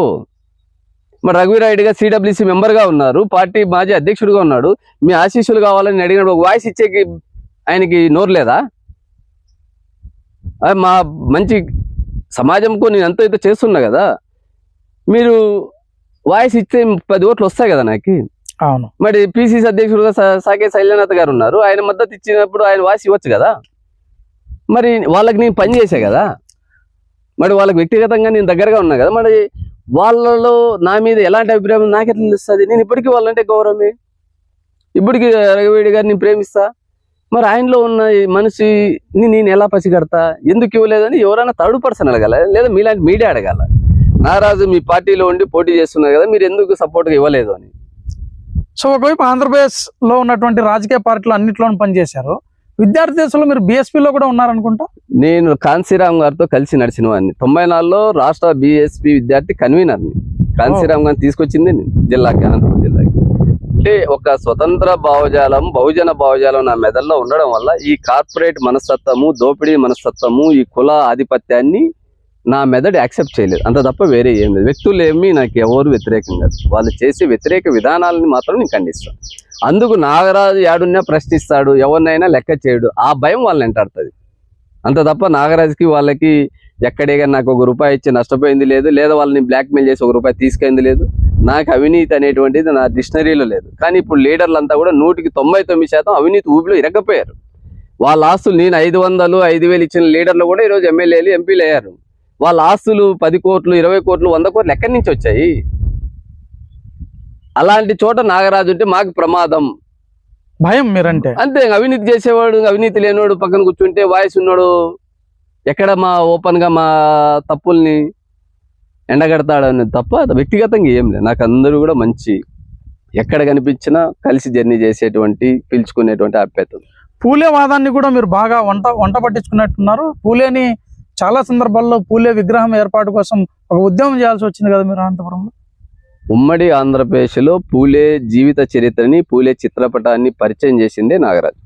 మరి రఘువీరాయుడుగా సిడబ్ల్యూసీ మెంబర్గా ఉన్నారు, పార్టీ మాజీ అధ్యక్షుడిగా ఉన్నాడు, మీ ఆశీస్సులు కావాలని అడిగినప్పుడు ఒక వాయిస్ ఇచ్చేకి ఆయనకి నోరు లేదా? మా మంచి సమాజంకు నేను ఎంతో అయితే చేస్తున్నా కదా, మీరు వాయిస్ ఇస్తే 10 ఓట్లు వస్తాయి కదా నాకు.
అవును.
మరి పిసిసి అధ్యక్షుడుగా సాకే శైలనాథ్ గారు ఉన్నారు, ఆయన మద్దతు ఇచ్చినప్పుడు ఆయన వాయిస్ ఇవ్వచ్చు కదా. మరి వాళ్ళకి నేను పని చేసే కదా, మరి వాళ్ళకి వ్యక్తిగతంగా నేను దగ్గరగా ఉన్నా కదా, మరి వాళ్ళలో నా మీద ఎలాంటి అభిప్రాయం నాకెట్లా తెలుస్తుంది? నేను ఇప్పటికీ వాళ్ళంటే గౌరవమే, ఇప్పటికీ రఘువీడి గారిని ప్రేమిస్తా. మరి ఆయనలో ఉన్న మనిషిని నేను ఎలా పసిగడతా? ఎందుకు ఇవ్వలేదని ఎవరైనా థర్డ్ పర్సన్ అడగాల, లేదా మీలాంటి మీడియా అడగాల. నారాజు మీ పార్టీలో ఉండి పోటీ చేస్తున్నారు కదా, మీరు ఎందుకు సపోర్ట్గా ఇవ్వలేదు అని.
సో ఒకవైపు ఆంధ్రప్రదేశ్ లో ఉన్నటువంటి రాజకీయ పార్టీలు అన్నింటిలోనూ పనిచేశారు, విద్యార్థి దశలో మీరు బీఎస్పీలో కూడా ఉన్నారనుకుంటా.
నేను కాంశీరామ్ గారితో కలిసి నడిచిన వాడిని. 94లో రాష్ట్ర బీఎస్పీ విద్యార్థి కన్వీనర్ని. కాంశీరామ్ గారిని తీసుకొచ్చింది జిల్లాకి, అనంతపురం జిల్లాకి. అంటే ఒక స్వతంత్ర భావజాలం, బహుజన భావజాలం నా మెదల్లో ఉండడం వల్ల ఈ కార్పొరేట్ మనస్తత్వము, దోపిడీ మనస్తత్వము, ఈ కుల ఆధిపత్యాన్ని నా మెదడు యాక్సెప్ట్ చేయలేదు. అంత తప్ప వేరే ఏం లేదు. వ్యక్తులు ఏమీ నాకు ఎవరు వ్యతిరేకం కాదు, వాళ్ళు చేసే వ్యతిరేక విధానాలని మాత్రం నేను ఖండిస్తాను. అందుకు నాగరాజు యాడున్నా ప్రశ్నిస్తాడు, ఎవరినైనా లెక్క చేయడు, ఆ భయం వాళ్ళని వెంటాడుతుంది. అంత తప్ప నాగరాజుకి వాళ్ళకి ఎక్కడేగా నాకు ₹1 ఇచ్చి నష్టపోయింది లేదు, లేదా వాళ్ళని బ్లాక్మెయిల్ చేసి ₹1 తీసుకెళ్ళింది లేదు. నాకు అవినీతి అనేటువంటిది నా డిక్షనరీలో లేదు. కానీ ఇప్పుడు లీడర్లంతా కూడా 199% అవినీతి ఊపిలో ఇరగపోయారు. వాళ్ళ ఆస్తులు, నేను 500, 5,000 ఇచ్చిన లీడర్లు కూడా ఈరోజు ఎమ్మెల్యేలు, ఎంపీలు అయ్యారు. వాళ్ళ ఆస్తులు 10 కోట్లు, 20 కోట్లు, 100 కోట్లు ఎక్కడి నుంచి వచ్చాయి? అలాంటి చోట నాగరాజు ఉంటే మాకు ప్రమాదం,
భయం మీరంటే.
అంతే. అవినీతి చేసేవాడు, అవినీతి లేనివాడు పక్కన కూర్చుంటే, వాయిస్ ఉన్నాడు ఎక్కడ మా ఓపెన్గా మా తప్పుల్ని ఎండగడతాడని తప్ప వ్యక్తిగతంగా ఏం లేదు. నాకు అందరూ కూడా మంచి, ఎక్కడ కనిపించినా కలిసి జర్నీ చేసేటువంటి, పిలుచుకునేటువంటి ఆప్యాయత.
పూలే వాదాన్ని కూడా మీరు బాగా వంట పట్టించుకున్నట్టున్నారు. పూలేని చాలా సందర్భాల్లో పూలే విగ్రహం ఏర్పాటు కోసం ఒక ఉద్యమం చేయాల్సి వచ్చింది కదా మీరు అనంతపురంలో.
ఉమ్మడి ఆంధ్రప్రదేశ్లో పూలే జీవిత చరిత్రని, పూలే చిత్రపటాన్ని పరిచయం చేసిందే నాగరాజు.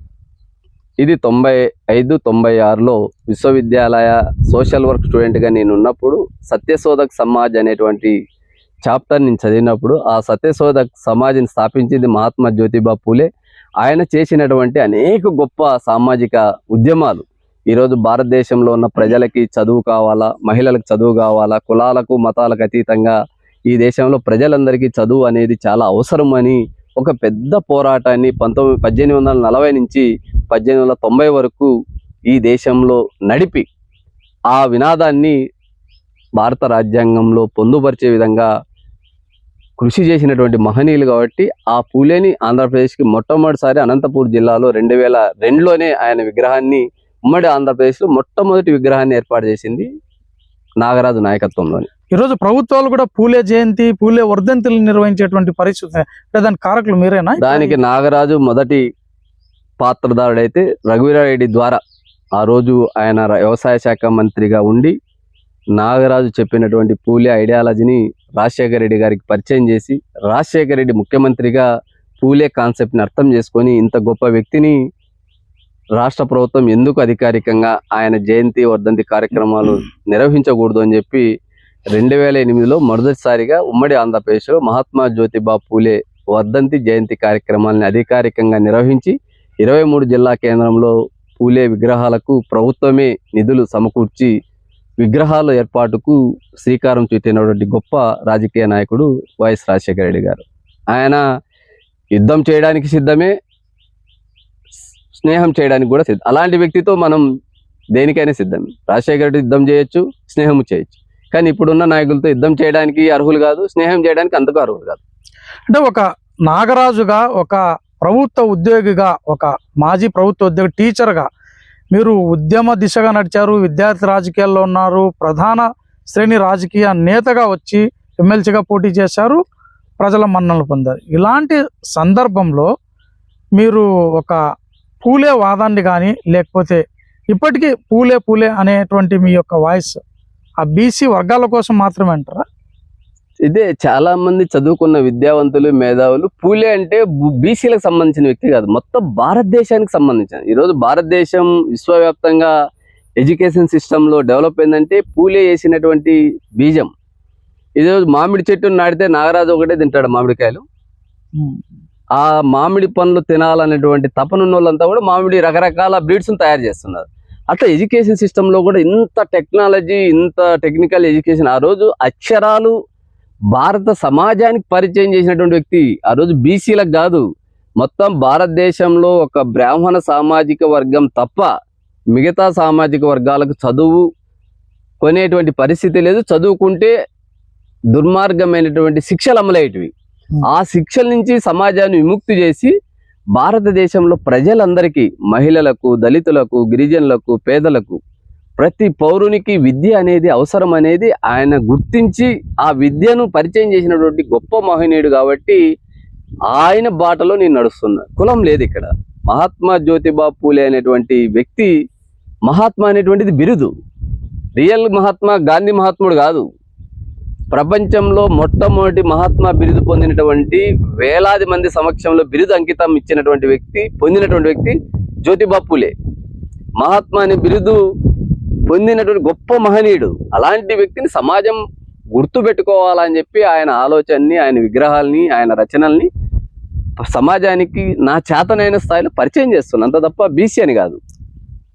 ఇది 95, 96లో విశ్వవిద్యాలయ సోషల్ వర్క్ స్టూడెంట్గా నేను ఉన్నప్పుడు సత్యశోధక్ సమాజ్ అనేటువంటి చాప్టర్ నేను చదివినప్పుడు, ఆ సత్యశోధక్ సమాజ్ని స్థాపించింది మహాత్మా జ్యోతిబా పూలే. ఆయన చేసినటువంటి అనేక గొప్ప సామాజిక ఉద్యమాలు ఈరోజు భారతదేశంలో ఉన్న ప్రజలకి చదువు కావాలా, మహిళలకు చదువు కావాలా, కులాలకు మతాలకు అతీతంగా ఈ దేశంలో ప్రజలందరికీ చదువు అనేది చాలా అవసరమని ఒక పెద్ద పోరాటాన్ని 1840 నుంచి 1890 వరకు ఈ దేశంలో నడిపి, ఆ వినాదాన్ని భారత రాజ్యాంగంలో పొందుపరిచే విధంగా కృషి చేసినటువంటి మహనీయులు. కాబట్టి ఆ పూలేని ఆంధ్రప్రదేశ్కి మొట్టమొదటిసారి అనంతపూర్ జిల్లాలో 2002లోనే ఆయన విగ్రహాన్ని, ఉమ్మడి ఆంధ్రప్రదేశ్లో మొట్టమొదటి విగ్రహాన్ని ఏర్పాటు చేసింది నాగరాజు నాయకత్వంలోని.
ఈరోజు ప్రభుత్వాలు కూడా పూలే జయంతి, పూలే వర్ధంతులు నిర్వహించేటువంటి పరిస్థితి, దానికి కారకులు మీరేనా?
దానికి నాగరాజు మొదటి పాత్రధారుడైతే రఘువీరారెడ్డి ద్వారా, ఆ రోజు ఆయన వ్యవసాయ శాఖ మంత్రిగా ఉండి నాగరాజు చెప్పినటువంటి పూలే ఐడియాలజీని రాజశేఖర రెడ్డి గారికి పరిచయం చేసి, రాజశేఖర రెడ్డి ముఖ్యమంత్రిగా పూలే కాన్సెప్ట్ని అర్థం చేసుకొని, ఇంత గొప్ప వ్యక్తిని రాష్ట్ర ప్రభుత్వం ఎందుకు అధికారికంగా ఆయన జయంతి వర్ధంతి కార్యక్రమాలు నిర్వహించకూడదు అని చెప్పి 2008లో మొదటిసారిగా ఉమ్మడి ఆంధ్రప్రదేశ్లో మహాత్మా జ్యోతిబా పూలే వర్ధంతి జయంతి కార్యక్రమాలను అధికారికంగా నిర్వహించి 23 జిల్లా కేంద్రంలో పూలే విగ్రహాలకు ప్రభుత్వమే నిధులు సమకూర్చి విగ్రహాల ఏర్పాటుకు శ్రీకారం చుట్టినటువంటి గొప్ప రాజకీయ నాయకుడు వైఎస్ రాజశేఖర రెడ్డి గారు. ఆయన యుద్ధం చేయడానికి సిద్ధమే, స్నేహం చేయడానికి కూడా సిద్ధం. అలాంటి వ్యక్తితో మనం దేనికైనా సిద్ధం. రాజశేఖర రెడ్డి యుద్ధం చేయొచ్చు, స్నేహం చేయొచ్చు. కానీ ఇప్పుడున్న నాయకులతో యుద్ధం చేయడానికి అర్హులు కాదు, స్నేహం చేయడానికి అంతకు అర్హులు కాదు.
అంటే ఒక నాగరాజుగా, ఒక ప్రభుత్వ ఉద్యోగిగా, ఒక మాజీ ప్రభుత్వ ఉద్యోగి, టీచర్గా మీరు ఉద్యమ దిశగా నడిచారు, విద్యార్థి రాజకీయాల్లో ఉన్నారు, ప్రధాన శ్రేణి రాజకీయ నేతగా వచ్చి ఎమ్మెల్సీగా పోటీ చేశారు, ప్రజల మన్ననలు పొందారు. ఇలాంటి సందర్భంలో మీరు ఒక పూలే వాదాన్ని కానీ లేకపోతే ఇప్పటికీ పూలే పూలే అనేటువంటి మీ యొక్క వాయిస్ ఆ బీసీ వర్గాల కోసం మాత్రమే అంటారా?
ఇదే చాలా మంది చదువుకున్న విద్యావంతులు, మేధావులు పూలే అంటే బీసీలకు సంబంధించిన వ్యక్తి కాదు, మొత్తం భారతదేశానికి సంబంధించిన. ఈరోజు భారతదేశం విశ్వవ్యాప్తంగా ఎడ్యుకేషన్ సిస్టంలో డెవలప్ అయిందంటే పూలే వేసినటువంటి బీజం. ఈరోజు మామిడి చెట్టును నాటితే నాగరాజు ఒకటే తింటాడు మామిడికాయలు. ఆ మామిడి పండ్లు తినాలనేటువంటి తపనున్న వాళ్ళంతా కూడా మామిడి రకరకాల బ్రీడ్స్ని తయారు చేస్తున్నారు. అట్లా ఎడ్యుకేషన్ సిస్టంలో కూడా ఇంత టెక్నాలజీ, ఇంత టెక్నికల్ ఎడ్యుకేషన్. ఆ రోజు అక్షరాలు భారత సమాజానికి పరిచయం చేసినటువంటి వ్యక్తి ఆ రోజు బీసీలకు కాదు, మొత్తం భారతదేశంలో ఒక బ్రాహ్మణ సామాజిక వర్గం తప్ప మిగతా సామాజిక వర్గాలకు చదువు కొనేటువంటి పరిస్థితి లేదు. చదువుకుంటే దుర్మార్గమైనటువంటి శిక్షలు అమలయ్యేటివి. ఆ శిక్షల నుంచి సమాజాన్ని విముక్తి చేసి భారతదేశంలో ప్రజలందరికీ, మహిళలకు, దళితులకు, గిరిజనులకు, పేదలకు, ప్రతి పౌరునికి విద్య అనేది అవసరం అనేది ఆయన గుర్తించి ఆ విద్యను పరిచయం చేసినటువంటి గొప్ప మహనీయుడు. కాబట్టి ఆయన బాటలో నేను నడుస్తున్నా. కులం లేదు ఇక్కడ. మహాత్మా జ్యోతిబా పూలే అనేటువంటి వ్యక్తి, మహాత్మా అనేటువంటిది బిరుదు. రియల్ మహాత్మా గాంధీ మహాత్ముడు కాదు. ప్రపంచంలో మొట్టమొదటి మహాత్మా బిరుదు పొందినటువంటి, వేలాది మంది సమక్షంలో బిరుదు అంకితం ఇచ్చినటువంటి వ్యక్తి, పొందినటువంటి వ్యక్తి జ్యోతిబా పూలే. మహాత్మా అనే బిరుదు పొందినటువంటి గొప్ప మహనీయుడు. అలాంటి వ్యక్తిని సమాజం గుర్తుపెట్టుకోవాలని చెప్పి ఆయన ఆలోచనని, ఆయన విగ్రహాలని, ఆయన రచనల్ని సమాజానికి నా చేతనైన స్థాయిలో పరిచయం చేస్తున్నాను, అంత తప్ప బీసీ అని కాదు.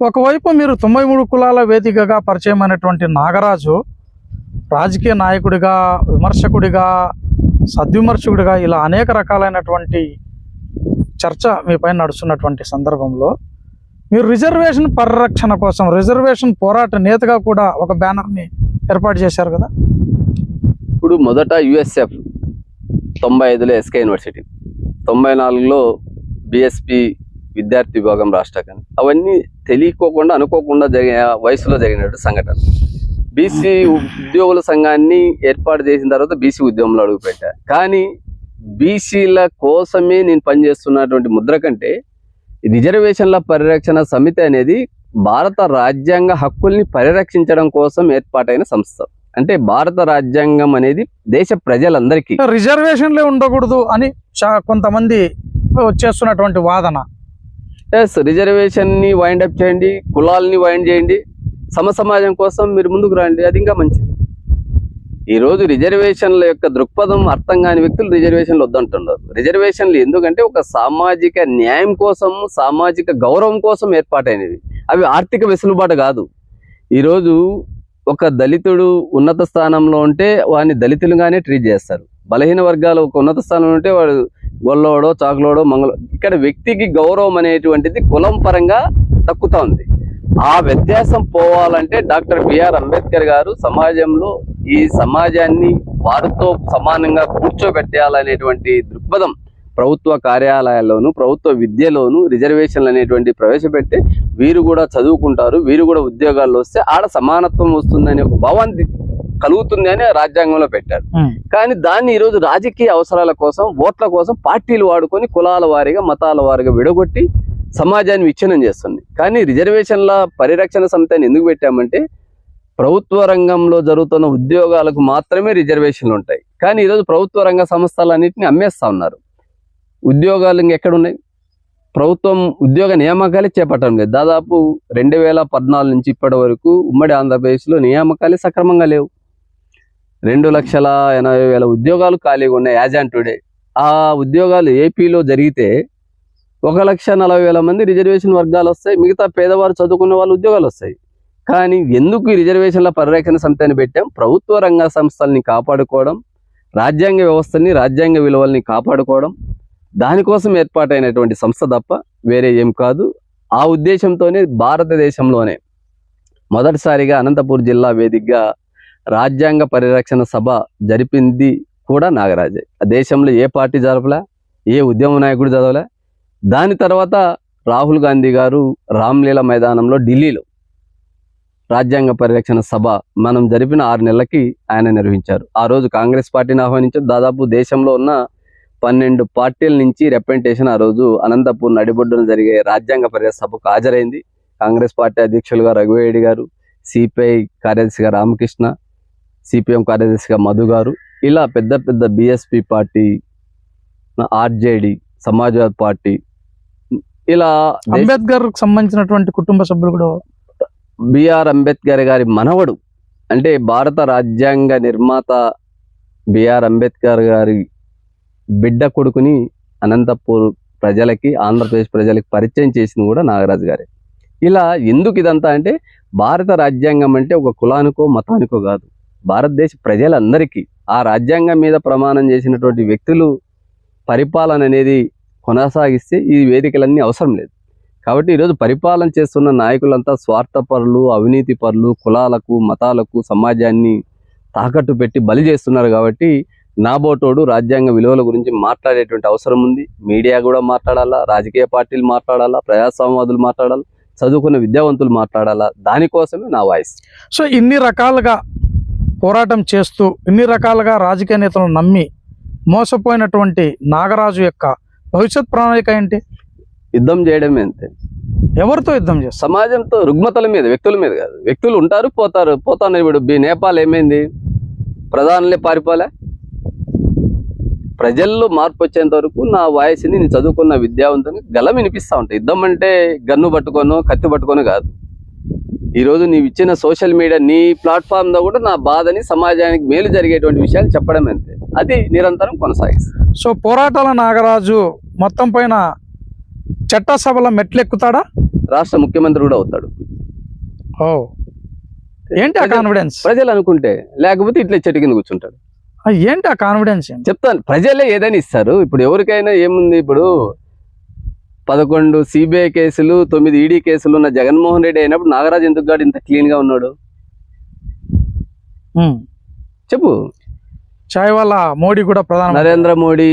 ఒకవైపు మీరు 93 కులాల వేదికగా పరిచయం అయినటువంటి నాగరాజు రాజకీయ నాయకుడిగా, విమర్శకుడిగా, సద్విమర్శకుడిగా ఇలా అనేక రకాలైనటువంటి చర్చ మీ పైన నడుస్తున్నటువంటి సందర్భంలో మీరు రిజర్వేషన్ పరిరక్షణ కోసం, రిజర్వేషన్ పోరాట నేతగా కూడా ఒక బ్యానర్ని ఏర్పాటు చేశారు కదా.
ఇప్పుడు మొదట యుఎస్ఎఫ్ 95లో ఎస్కే యూనివర్సిటీ, 94లో బిఎస్పి విద్యార్థి విభాగం రాష్ట్రకం. అవన్నీ తెలియకోకుండా, అనుకోకుండా జరిగిన వయసులో జరిగినటువంటి సంఘటన. బీసీ ఉద్యోగుల సంఘాన్ని ఏర్పాటు చేసిన తర్వాత బీసీ ఉద్యమంలో అడుగుపెట్టా. కానీ బీసీల కోసమే నేను పనిచేస్తున్నటువంటి ముద్ర కంటే రిజర్వేషన్ల పరిరక్షణ సమితి అనేది భారత రాజ్యాంగ హక్కుల్ని పరిరక్షించడం కోసం ఏర్పాటైన సంస్థ. అంటే భారత రాజ్యాంగం అనేది దేశ ప్రజలందరికీ,
రిజర్వేషన్లే ఉండకూడదు అని కొంతమంది చేస్తున్నటువంటి వాదన.
రిజర్వేషన్ని వైండప్ చేయండి, కులాలని వైండ్ చేయండి, సమాజం కోసం మీరు ముందుకు రండి, అది ఇంకా మంచిది. ఈరోజు రిజర్వేషన్ల యొక్క దృక్పథం అర్థం కాని వ్యక్తులు రిజర్వేషన్లు వద్దంటున్నారు. రిజర్వేషన్లు ఎందుకంటే ఒక సామాజిక న్యాయం కోసం, సామాజిక గౌరవం కోసం ఏర్పాటైనవి. అవి ఆర్థిక వెసులుబాటు కాదు. ఈరోజు ఒక దళితుడు ఉన్నత స్థానంలో ఉంటే వాడిని దళితులుగానే ట్రీట్ చేస్తారు. బలహీన వర్గాలు ఒక ఉన్నత స్థానంలో ఉంటే వాడు గొల్లోడో, చాకులోడో, ఇక్కడ వ్యక్తికి గౌరవం అనేటువంటిది కులం పరంగా తక్కుతా ఉంది. ఆ వ్యత్యాసం పోవాలంటే డాక్టర్ బిఆర్ అంబేద్కర్ గారు సమాజంలో ఈ సమాజాన్ని వారితో సమానంగా కూర్చోబెట్టాలనేటువంటి దృక్పథం ప్రభుత్వ కార్యాలయాల్లోనూ, ప్రభుత్వ విద్యలోనూ రిజర్వేషన్లు అనేటువంటి ప్రవేశపెట్టి వీరు కూడా చదువుకుంటారు, వీరు కూడా ఉద్యోగాల్లో వస్తే ఆడ సమానత్వం వస్తుందనే ఒక భావాన్ని కలుగుతుంది అని రాజ్యాంగంలో పెట్టారు. కానీ దాన్ని ఈరోజు రాజకీయ అవసరాల కోసం, ఓట్ల కోసం పార్టీలు వాడుకొని కులాల వారీగా, మతాల వారీగా విడగొట్టి సమాజాన్ని విచ్ఛిన్నం చేస్తుంది. కానీ రిజర్వేషన్ల పరిరక్షణ సమితిని ఎందుకు పెట్టామంటే ప్రభుత్వ రంగంలో జరుగుతున్న ఉద్యోగాలకు మాత్రమే రిజర్వేషన్లు ఉంటాయి. కానీ ఈరోజు ప్రభుత్వ రంగ సంస్థలన్నింటినీ అమ్మేస్తా ఉన్నారు. ఉద్యోగాలు ఇంకెక్కడున్నాయి? ప్రభుత్వం ఉద్యోగ నియామకాలే చేపట్టడం లేదు. దాదాపు 2014 నుంచి ఇప్పటి వరకు ఉమ్మడి ఆంధ్రప్రదేశ్లో నియామకాలే సక్రమంగా లేవు. 2,80,000 ఉద్యోగాలు ఖాళీగా ఉన్నాయి యాజ్ ఆన్ టుడే. ఆ ఉద్యోగాలు ఏపీలో జరిగితే 1,40,000 మంది రిజర్వేషన్ వర్గాలు వస్తాయి, మిగతా పేదవారు చదువుకున్న వాళ్ళు ఉద్యోగాలు వస్తాయి. కానీ ఎందుకు ఈ రిజర్వేషన్ల పరిరక్షణ సమితిని పెట్టాం? ప్రభుత్వ రంగ సంస్థల్ని కాపాడుకోవడం, రాజ్యాంగ వ్యవస్థని, రాజ్యాంగ విలువల్ని కాపాడుకోవడం, దానికోసం ఏర్పాటైనటువంటి సంస్థ తప్ప వేరే ఏం కాదు. ఆ ఉద్దేశంతోనే భారతదేశంలోనే మొదటిసారిగా అనంతపూర్ జిల్లా వేదికగా రాజ్యాంగ పరిరక్షణ సభ జరిపింది కూడా నాగరాజే. ఆ దేశంలో ఏ పార్టీ జరపలే, ఏ ఉద్యమ నాయకుడు చదవలే. దాని తర్వాత రాహుల్ గాంధీ గారు రామ్లీలా మైదానంలో ఢిల్లీలో రాజ్యాంగ పరిరక్షణ సభ మనం జరిపిన 6 నెలలకి ఆయన నిర్వహించారు. ఆ రోజు కాంగ్రెస్ పార్టీని ఆహ్వానించారు. దాదాపు దేశంలో ఉన్న 12 పార్టీల నుంచి రిప్రజెంటేషన్ ఆ రోజు అనంతపూర్ నడిబొడ్డున జరిగే రాజ్యాంగ పరిరక్షణ సభకు హాజరైంది. కాంగ్రెస్ పార్టీ అధ్యక్షులుగా రఘువేడి గారు, సిపిఐ కార్యదర్శిగా రామకృష్ణ, సిపిఎం కార్యదర్శిగా మధు గారు, ఇలా పెద్ద పెద్ద BSP party, RJD, Samajwadi party, ఇలా
అంబేద్కర్ సంబంధించినటువంటి కుటుంబ సభ్యులు కూడా
బిఆర్ అంబేద్కర్ గారి మనవడు, అంటే భారత రాజ్యాంగ నిర్మాత బిఆర్ అంబేద్కర్ గారి బిడ్డ కొడుకుని అనంతపూర్ ప్రజలకి, ఆంధ్రప్రదేశ్ ప్రజలకి పరిచయం చేసింది కూడా నాగరాజు గారే. ఇలా ఎందుకు ఇదంతా అంటే భారత రాజ్యాంగం అంటే ఒక కులానికో మతానికో కాదు, భారతదేశ ప్రజలందరికీ ఆ రాజ్యాంగం మీద ప్రమాణం చేసినటువంటి వ్యక్తులు పరిపాలన అనేది కొనసాగిస్తే ఈ వేదికలన్నీ అవసరం లేదు. కాబట్టి ఈరోజు పరిపాలన చేస్తున్న నాయకులంతా స్వార్థపరులు, అవినీతి పరులు, కులాలకు, మతాలకు, సమాజాన్ని తాకట్టు పెట్టి బలి చేస్తున్నారు. కాబట్టి నాబోటోడు రాజ్యాంగ విలువల గురించి మాట్లాడేటువంటి అవసరం ఉంది. మీడియా కూడా మాట్లాడాలా, రాజకీయ పార్టీలు మాట్లాడాలా, ప్రజాస్వామ్యవాదులు మాట్లాడాలా, చదువుకున్న విద్యావంతులు మాట్లాడాలా. దానికోసమే నా వాయిస్.
సో ఇన్ని రకాలుగా పోరాటం చేస్తూ, ఇన్ని రకాలుగా రాజకీయ నేతలను నమ్మి మోసపోయినటువంటి నాగరాజు యొక్క భవిష్యత్ ప్రణాళిక ఏంటి?
యుద్ధం చేయడమే అంతే.
ఎవరితో యుద్ధం చేస్తారు?
సమాజంతో, రుగ్మతల మీద, వ్యక్తుల మీద కాదు. వ్యక్తులు ఉంటారు, పోతాను. ఇప్పుడు నేపాల్ ఏమైంది? ప్రధానులే పారిపోలే. ప్రజల్లో మార్పు వచ్చేంత వరకు నా వాయిస్ని, నేను చదువుకున్న విద్యావంతుని గలం వినిపిస్తూ ఉంటాయి. యుద్ధం అంటే గన్ను పట్టుకోను, కత్తి పట్టుకోను కాదు. ఈరోజు నీవు ఇచ్చిన సోషల్ మీడియా, నీ ప్లాట్ఫామ్లో కూడా నా బాధని, సమాజానికి మేలు జరిగేటువంటి విషయాలు చెప్పడం అంతే. అది నిరంతరం కొనసాగిస్తుంది.
సో పోరాటాల నాగరాజు మొత్తం పైన చట్టసభల మెట్లెక్కుతాడా?
రాష్ట్ర ముఖ్యమంత్రి కూడా అవుతాడు.
ఓ, ఏంటి ఆ కాన్ఫిడెన్స్?
ప్రజలు అనుకుంటే, లేకపోతే ఇట్లా చెట్టు కింద కూర్చుంటాడు.
ఏంటి ఆ కాన్ఫిడెన్స్?
చెప్తాను, ప్రజలే ఏదైనా ఇస్తారు. ఇప్పుడు ఎవరికైనా ఏముంది, ఇప్పుడు 11 సిబిఐ కేసులు, 9 ఈడీ కేసులు ఉన్న జగన్మోహన్ రెడ్డి అయినప్పుడు నాగరాజు ఎందుకు గాడు ఇంత క్లీన్ గా ఉన్నాడు? చెప్పు.
చాయ్ వాళ్ళ మోడీ కూడా ప్రధాన
నరేంద్ర మోడీ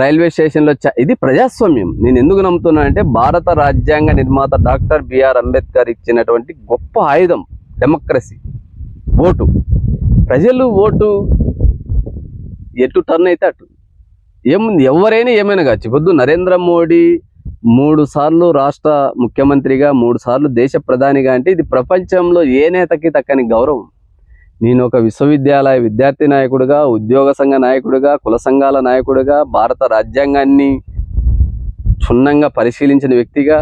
రైల్వే స్టేషన్ లో ఇది ప్రజాస్వామ్యం. నేను ఎందుకు నమ్ముతున్నా అంటే భారత రాజ్యాంగ నిర్మాత డాక్టర్ బిఆర్ అంబేద్కర్ ఇచ్చినటువంటి గొప్ప ఆయుధం డెమోక్రసీ, ఓటు. ప్రజలు ఓటు ఎటు టర్న్ అయితే అటు. ఏముంది, ఎవరైనా ఏమైనా కావచ్చు. పొద్దు నరేంద్ర మోడీ 3 సార్లు రాష్ట్ర ముఖ్యమంత్రిగా, 3 సార్లు దేశ ప్రధానిగా, అంటే ఇది ప్రపంచంలో ఏ నేతకి దక్కని గౌరవం. నేను ఒక విశ్వవిద్యాలయ విద్యార్థి నాయకుడిగా, ఉద్యోగ సంఘ నాయకుడిగా, కుల సంఘాల నాయకుడిగా, భారత రాజ్యాంగాన్ని క్షుణ్ణంగా పరిశీలించిన వ్యక్తిగా,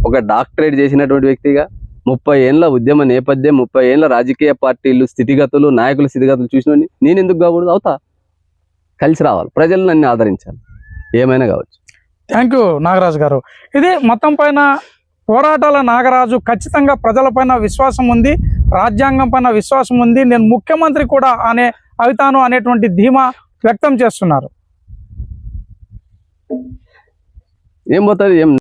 ఒక డాక్టరేట్ చేసినటువంటి వ్యక్తిగా, 30 ఏళ్ళ ఉద్యమ నేపథ్యం, 30 ఏళ్ళ రాజకీయ పార్టీలు స్థితిగతులు, నాయకుల స్థితిగతులు చూసినోని నేను ఎందుకు కాకూడదు? అవుతా. కలిసి రావాలి, ప్రజలు నన్ను ఆదరించాలి, ఏమైనా కావచ్చు.
థ్యాంక్ యూ నాగరాజు గారు. ఇది మొత్తం పైన పోరాటాల నాగరాజు ఖచ్చితంగా ప్రజలపైన విశ్వాసం ఉంది, రాజ్యాంగం పైన విశ్వాసం ఉంది, నేను ముఖ్యమంత్రి కూడా అవుతాను అనేటువంటి ధీమా వ్యక్తం చేస్తున్నారు.
ఏం పోతుంది, ఏం